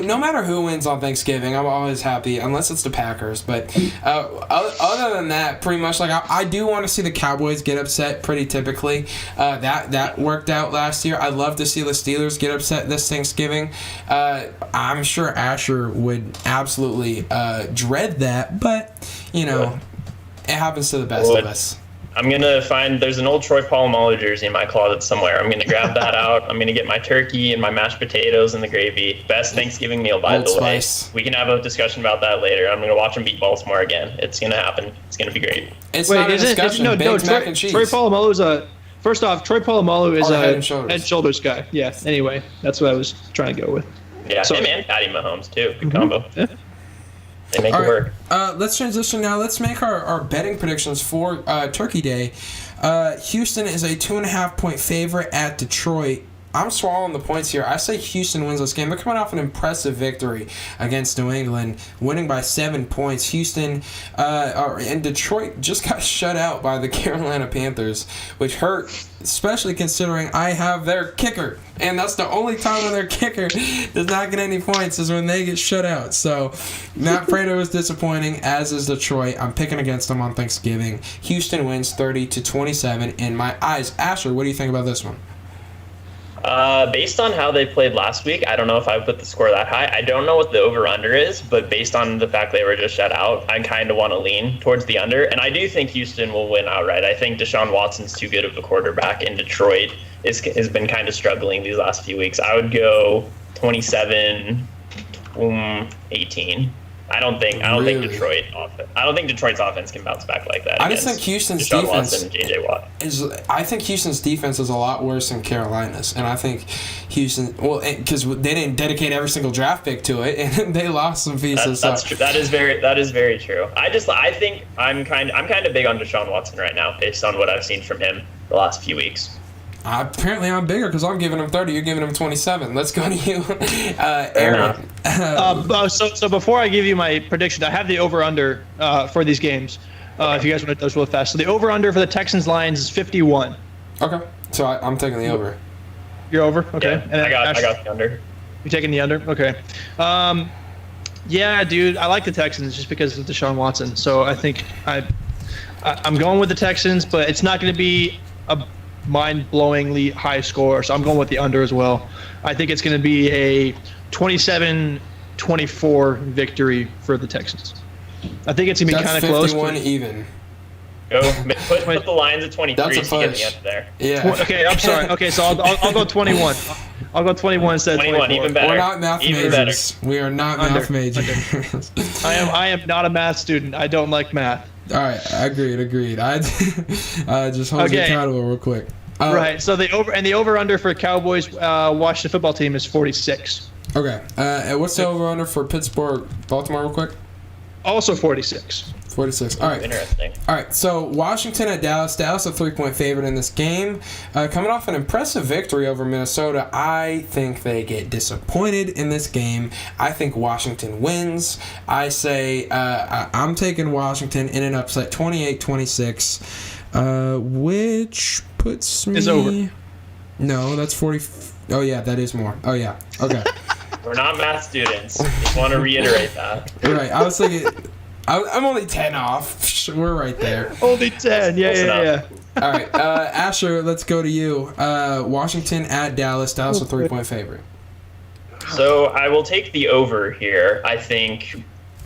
No matter who wins on Thanksgiving, I'm always happy, unless it's the Packers. But other than that, pretty much, like I do want to see the Cowboys get upset pretty typically. That worked out last year. I'd love to see the Steelers get upset this Thanksgiving. I'm sure Asher would absolutely dread that, but it happens to the best of us. I'm going to find, there's an old Troy Polamalu jersey in my closet somewhere. I'm going to grab that out. I'm going to get my turkey and my mashed potatoes and the gravy. Best Thanksgiving meal, by the way. We can have a discussion about that later. I'm going to watch them beat Baltimore again. It's going to happen. It's going to be great. It's not a discussion. Mac and cheese. Troy Polamalu is first off, Troy Polamalu is a head and shoulders guy. Yeah, anyway, that's what I was trying to go with. Yeah, him and Patty Mahomes, too. Good combo. Yeah. They make it work. Let's transition now. Let's make our betting predictions for Turkey Day. Houston is a 2.5-point favorite at Detroit. I'm swallowing the points here. I say Houston wins this game. They're coming off an impressive victory against New England, winning by 7 points. Houston and Detroit just got shut out by the Carolina Panthers, which hurt, especially considering I have their kicker. And that's the only time when their kicker does not get any points is when they get shut out. So Matt Prater is disappointing, as is Detroit. I'm picking against them on Thanksgiving. Houston wins 30-27 in my eyes. Asher, what do you think about this one? Based on how they played last week, I don't know if I would put the score that high. I don't know what the over-under is, but based on the fact they were just shut out, I kind of want to lean towards the under. And I do think Houston will win outright. I think Deshaun Watson's too good of a quarterback, and Detroit has been kind of struggling these last few weeks. I would go 27-18. I don't think Detroit. I don't think Detroit's offense can bounce back like that. I just think Houston's Deshaun defense Watson and J.J. Watt. I think Houston's defense is a lot worse than Carolina's, and I think Houston, because they didn't dedicate every single draft pick to it, and they lost some pieces. That's true. That is very true. I think I'm kind of big on Deshaun Watson right now, based on what I've seen from him the last few weeks. Apparently, I'm bigger because I'm giving him 30. You're giving him 27. Let's go to you, Aaron. So before I give you my prediction, I have the over/under for these games. If you guys want to do this real fast, so the over/under for the Texans Lions is 51. Okay, so I'm taking the over. You're over, okay? Yeah, And I got the under. You're taking the under, okay? Yeah, dude, I like the Texans just because of Deshaun Watson. So I think I'm going with the Texans, but it's not going to be a mind-blowingly high score, so I'm going with the under as well. I think it's going to be a 27-24 victory for the Texans. I think it's going to be kind of close. 51 even. Go put the Lions at 23 That's a to get push. the under there. Yeah. Okay, I'm sorry. Okay, so I'll go 21. I'll go 21 instead of 21, 24. even better. We're not math Even majors. We are not Under. math majors. I am not a math student. I don't like math. All right, agreed. I just hold you Okay. accountable real quick. Right. So the over/under for Cowboys Washington football team is 46. Okay. What's the over/under for Pittsburgh Baltimore real quick? Also 46. 46. All right. Interesting. All right. So Washington at Dallas. Dallas a 3-point favorite in this game. Coming off an impressive victory over Minnesota, I think they get disappointed in this game. I think Washington wins. I say I'm taking Washington in an upset, 28-26, which puts me. Is over. No, that's 40. Oh yeah, that is more. Oh yeah. Okay. We're not math students. Just want to reiterate that. Right. I was thinking. I'm only 10 off. We're right there. Only 10. Yeah. All right, Asher, let's go to you. Washington at Dallas. Dallas a 3-point favorite. So I will take the over here. I think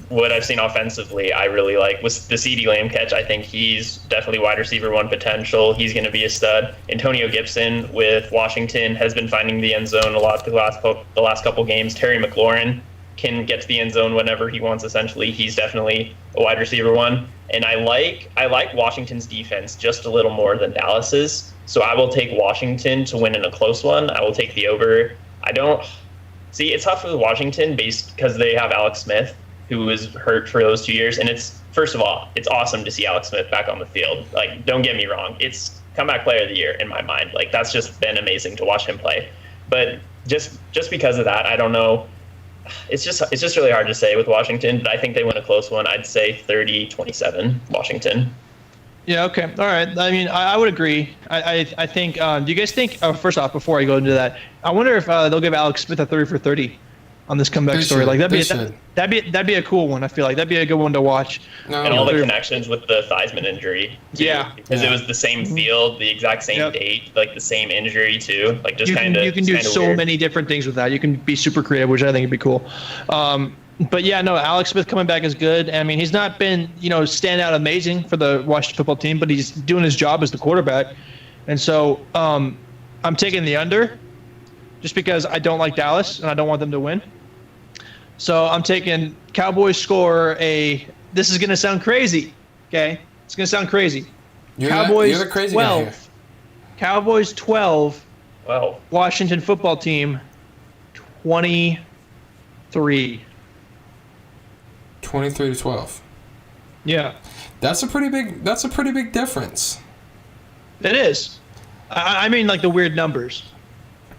what I've seen offensively, I really like was the CeeDee Lamb catch. I think he's definitely wide receiver one potential. He's going to be a stud. Antonio Gibson with Washington has been finding the end zone a lot the last couple games. Terry McLaurin can get to the end zone whenever he wants. Essentially, he's definitely a wide receiver one. And I like Washington's defense just a little more than Dallas's. So I will take Washington to win in a close one. I will take the over. I don't see it's tough with Washington because they have Alex Smith, who was hurt for those 2 years. And it's, first of all, it's awesome to see Alex Smith back on the field. Like, don't get me wrong. It's comeback player of the year in my mind. Like, that's just been amazing to watch him play. But just because of that, I don't know. It's just really hard to say with Washington, but I think they win a close one. I'd say 30-27 Washington. Yeah, okay. All right. I mean, I would agree. I think, do you guys think, first off, before I go into that, I wonder if they'll give Alex Smith a 30 for 30 on this comeback story. Like that'd be a cool one. I feel like that'd be a good one to watch. And all the connections with the Theismann injury, too, yeah, because it was the same field, the exact same date, like the same injury too. Like just kind of you can do so weird. many different things with that. You can be super creative, which I think would be cool. But yeah, no, Alex Smith coming back is good. I mean, he's not been stand out amazing for the Washington football team, but he's doing his job as the quarterback. And so I'm taking the under, just because I don't like Dallas and I don't want them to win. So I'm taking Cowboys score a. This is gonna sound crazy, okay? It's gonna sound crazy. Cowboys you're the crazy 12. guy here. Cowboys 12. Wow. Washington football team 23. 23-12. Yeah, That's a pretty big difference. it is. I mean, like the weird numbers.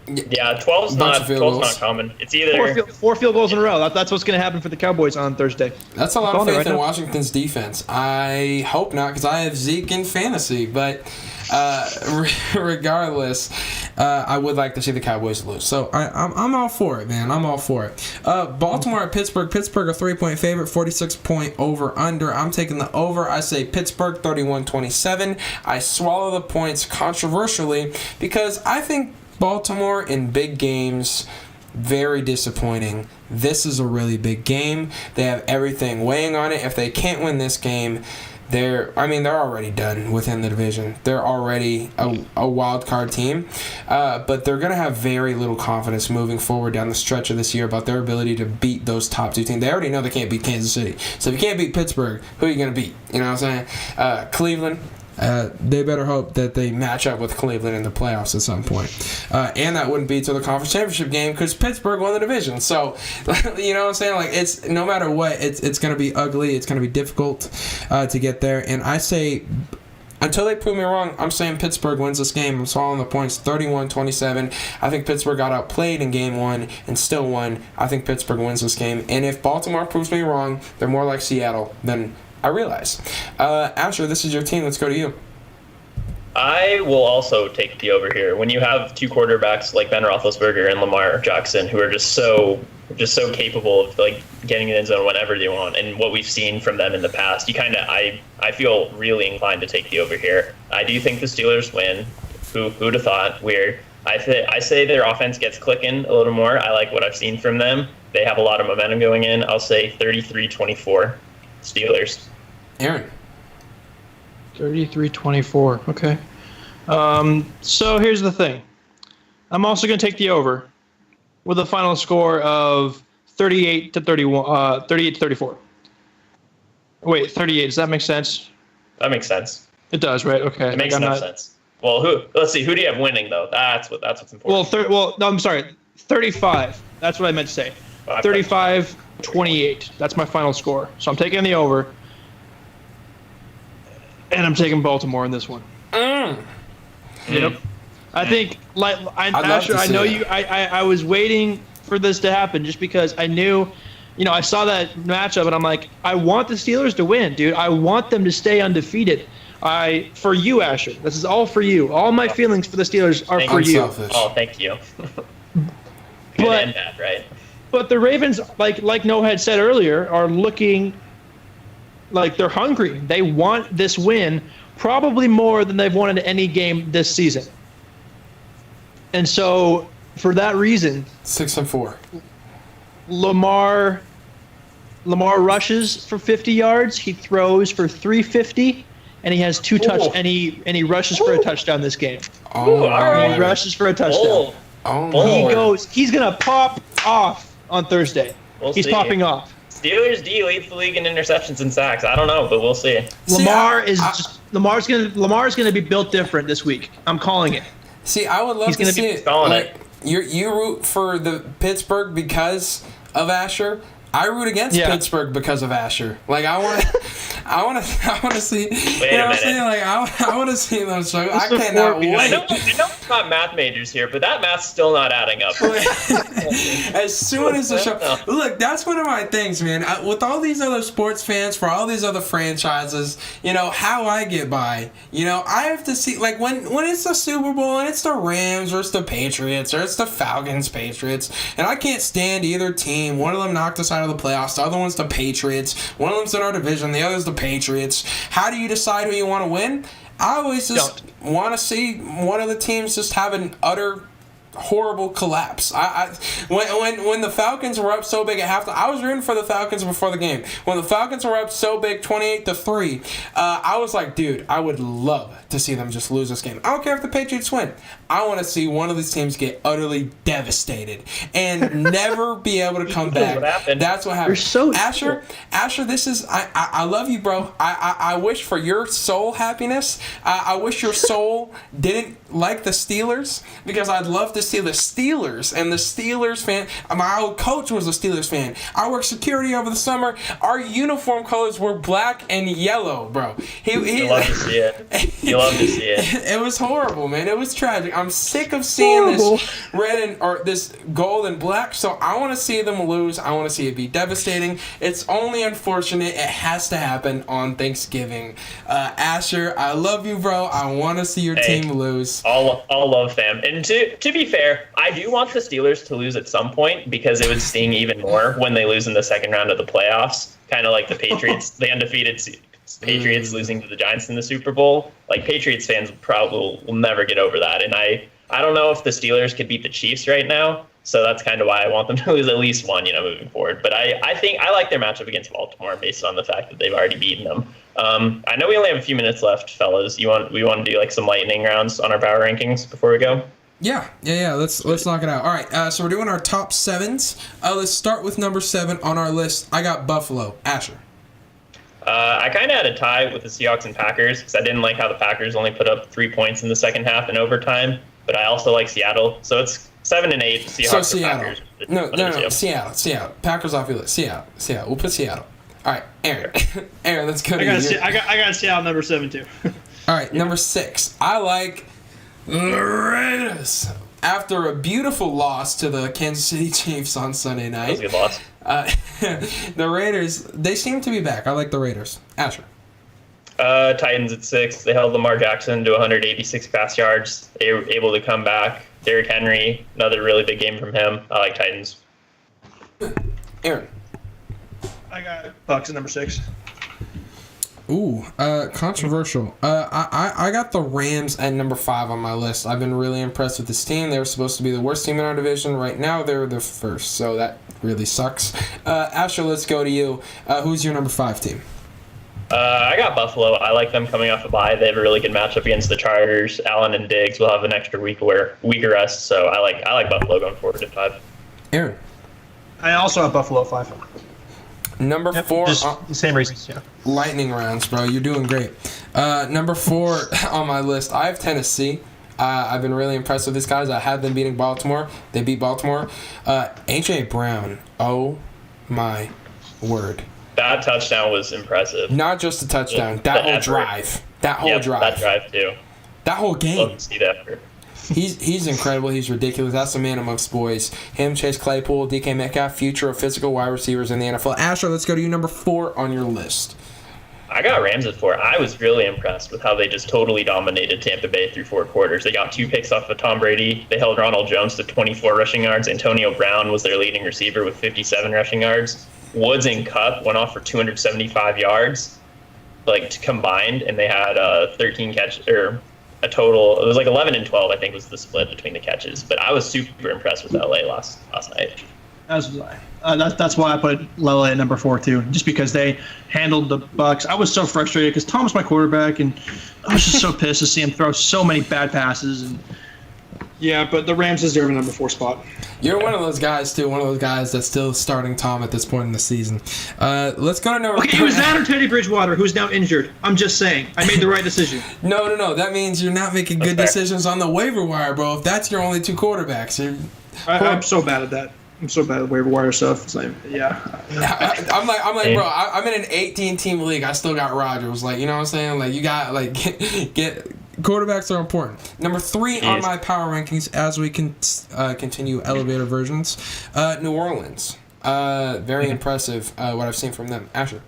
Yeah, 12's Bunch not of field 12's goals. not common. It's either Four field goals in a row. That's what's going to happen for the Cowboys on Thursday. That's a lot of Calling it faith right in now. Washington's defense. I hope not, because I have Zeke in fantasy. But regardless, I would like to see the Cowboys lose. So I'm all for it, man. I'm all for it. Baltimore at Pittsburgh. Pittsburgh a 3-point favorite, 46-point over/under. I'm taking the over. I say Pittsburgh 31-27. I swallow the points controversially because I think Baltimore in big games, very disappointing. This is a really big game. They have everything weighing on it. If they can't win this game, they're already done within the division. They're already a wild card team, but they're going to have very little confidence moving forward down the stretch of this year about their ability to beat those top two teams. They already know they can't beat Kansas City. So if you can't beat Pittsburgh, who are you going to beat? You know what I'm saying? Cleveland. They better hope that they match up with Cleveland in the playoffs at some point. And that wouldn't be till the conference championship game because Pittsburgh won the division. So, you know what I'm saying? Like, it's no matter what, it's going to be ugly. It's going to be difficult to get there. And I say, until they prove me wrong, I'm saying Pittsburgh wins this game. I'm swallowing the points 31-27. I think Pittsburgh got outplayed in game one and still won. I think Pittsburgh wins this game. And if Baltimore proves me wrong, they're more like Seattle than I realize. Asher, this is your team. Let's go to you. I will also take the over here. When you have two quarterbacks like Ben Roethlisberger and Lamar Jackson, who are just so capable of like getting in the end zone whenever they want, and what we've seen from them in the past, I feel really inclined to take the over here. I do think the Steelers win. Who'd have thought? Weird. I say their offense gets clicking a little more. I like what I've seen from them. They have a lot of momentum going in. I'll say 33-24 Steelers. Aaron. 33-24. Okay. So here's the thing. I'm also going to take the over with a final score of 38-34. Wait, 38. Does that make sense? That makes sense. It does, right? Okay. It makes no sense. Well, let's see. Who do you have winning though? That's what's important. No, I'm sorry. 35. That's what I meant to say. 35-28. That's my final score. So I'm taking the over. And I'm taking Baltimore in this one. Yep. I think, Asher, I know you. I was waiting for this to happen just because I knew, I saw that matchup and I'm like, I want the Steelers to win, dude. I want them to stay undefeated. For you, Asher. This is all for you. All my feelings for the Steelers are for you. Selfish. Oh, thank you. Good and bad, right? But the Ravens, like Noah had said earlier, are looking like they're hungry. They want this win probably more than they've wanted any game this season. And so, for that reason, 6-4. Lamar rushes for 50 yards. He throws for 350, and he has two and he rushes for a touchdown this game. Oh, He rushes for a touchdown. He's gonna pop off on Thursday. He's popping off. Steelers D leads the league in interceptions and sacks. I don't know, but we'll see. Lamar's gonna be built different this week. I'm calling it. See, I would love to see it. Like, you root for the Pittsburgh because of Asher. I root against Pittsburgh because of Asher. Like I want to see. Wait you know a what I'm saying? minute. Like I want to see them struggle. I cannot wait. I know we're not math majors here, but that math's still not adding up. As soon as the show, look, that's one of my things, man. With all these other sports fans for all these other franchises, how I get by. I have to see, like when it's the Super Bowl and it's the Rams or it's the Patriots or it's the Falcons Patriots, and I can't stand either team. One of them knocked us out of the playoffs. The other one's the Patriots. One of them's in our division. The other's the Patriots. How do you decide who you want to win? I always just want to see one of the teams just have an utter horrible collapse. When the Falcons were up so big at halftime, I was rooting for the Falcons before the game. When the Falcons were up so big, 28-3, I was like, dude, I would love to see them just lose this game. I don't care if the Patriots win. I want to see one of these teams get utterly devastated and never be able to come back. That's what happened. Asher, this is I love you, bro. I wish for your soul happiness. I wish your soul didn't like the Steelers because I'd love to see the Steelers and the Steelers fan. My old coach was a Steelers fan. I worked security over the summer. Our uniform colors were black and yellow, bro. Love to see it. You love to see it. It was horrible, man. It was tragic. I'm sick of seeing this this gold and black. So I want to see them lose. I want to see it be devastating. It's only unfortunate. It has to happen on Thanksgiving. Asher, I love you, bro. I want to see your team lose. All love, fam. And to be fair, I do want the Steelers to lose at some point because it would sting even more when they lose in the second round of the playoffs. Kind of like the Patriots, the undefeated Patriots losing to the Giants in the Super Bowl. Like, Patriots fans probably will never get over that. And I don't know if the Steelers could beat the Chiefs right now, so that's kind of why I want them to lose at least one, moving forward. But I think I like their matchup against Baltimore based on the fact that they've already beaten them. I know we only have a few minutes left, fellas. We want to do like some lightning rounds on our power rankings before we go? Yeah. Let's knock it out. All right, so we're doing our top 7s. Let's start with number 7 on our list. I got Buffalo. Asher. I kind of had a tie with the Seahawks and Packers because I didn't like how the Packers only put up 3 points in the second half in overtime, but I also like Seattle. So it's 7 and 8. Seahawks Seattle. Packers. No. Seattle. Packers off your list. Seattle. We'll put Seattle. All right, Aaron. Aaron, let's go to you. I got Seattle number 7 too. All right, number 6. I like the Raiders. After a beautiful loss to the Kansas City Chiefs on Sunday night. That was a good loss. The Raiders, they seem to be back. I like the Raiders. Asher. Titans at 6. They held Lamar Jackson to 186 pass yards. They were able to come back. Derrick Henry, another really big game from him. I like Titans. Aaron. I got Bucks at number 6. Ooh, controversial. I got the Rams at number 5 on my list. I've been really impressed with this team. They were supposed to be the worst team in our division. Right now, they're the first, so that really sucks. Asher, let's go to you. Who's your number 5 team? I got Buffalo. I like them coming off a bye. They have a really good matchup against the Chargers. Allen and Diggs will have an extra week of rest, so I like Buffalo going forward at 5. Aaron. I also have Buffalo at 5. Number 4. The same reasons, yeah. Lightning rounds, bro. You're doing great. Number 4 on my list, I have Tennessee. I've been really impressed with these guys. I had them beating Baltimore. They beat Baltimore. A.J. Brown. Oh, my word. That touchdown was impressive. Not just a touchdown. That whole drive. That whole drive. That drive, too. That whole game. Love to see that effort. He's incredible. He's ridiculous. That's a man amongst boys. Him, Chase Claypool, DK Metcalf, future of physical wide receivers in the NFL. Asher, let's go to you, number 4 on your list. I got Rams at 4. I was really impressed with how they just totally dominated Tampa Bay through 4 quarters. They got 2 picks off of Tom Brady. They held Ronald Jones to 24 rushing yards. Antonio Brown was their leading receiver with 57 rushing yards. Woods and Kupp went off for 275 yards, combined, and they had 13 catches, or a total. It was 11 and 12, I think, was the split between the catches. But I was super impressed with LA last night. As was I. That's why I put LA at number 4 too, just because they handled the Bucks. I was so frustrated because Tom's my quarterback, and I was just so pissed to see him throw so many bad passes. And yeah, but the Rams deserve a number 4 spot. You're one of those guys too. One of those guys that's still starting Tom at this point in the season. Let's go to number. Okay, it was that or Teddy Bridgewater, who's now injured. I'm just saying, I made the right decision. No. That means you're not making good decisions on the waiver wire, bro. If that's your only 2 quarterbacks, I'm so bad at that. I'm so bad at waiver wire stuff. It's like, yeah. I'm like, bro. I'm in an 18-team league. I still got Rodgers. Like, you know what I'm saying? Like, you got get quarterbacks are important. Number 3 on my power rankings as we can continue elevator versions. New Orleans. Very impressive. What I've seen from them. Asher.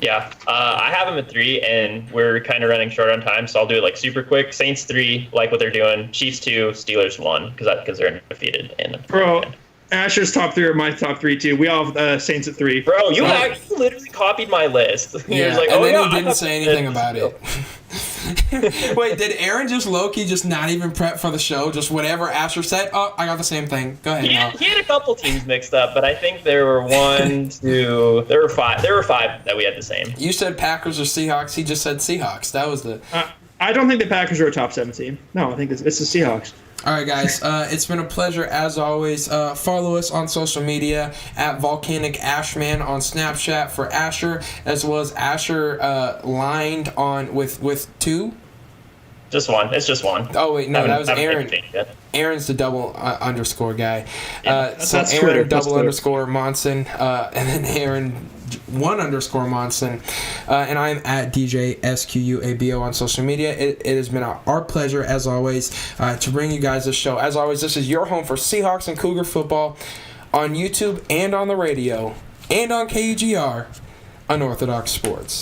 Yeah, I have them at 3, and we're kind of running short on time, so I'll do it super quick. Saints 3, like what they're doing. Chiefs 2, Steelers 1, because they're undefeated. Bro, Asher's top 3 are my top 3 too. We all have Saints at 3. Bro, you literally copied my list. Yeah, and then he didn't say anything about it. Wait, did Aaron just low-key just not even prep for the show? Just whatever Asher said? Oh, I got the same thing. Go ahead. He had a couple teams mixed up, but I think there were 1, 2, there were 5 that we had the same. You said Packers or Seahawks. He just said Seahawks. That was the... I don't think the Packers are a top 7 team. No, I think it's the Seahawks. All right, guys. It's been a pleasure as always. Follow us on social media at Volcanic Ashman on Snapchat for Asher, as well as Asher lined on with 2. Just 1. It's just 1. Oh wait, no, that was Aaron. Aaron's the double underscore guy. So Aaron Twitter. double underscore Monson, and then Aaron 1_Monson, and I'm at DJ SQUABO on social media. It has been our pleasure, as always, to bring you guys this show. As always, this is your home for Seahawks and Cougar football on YouTube and on the radio and on KUGR, Unorthodox Sports.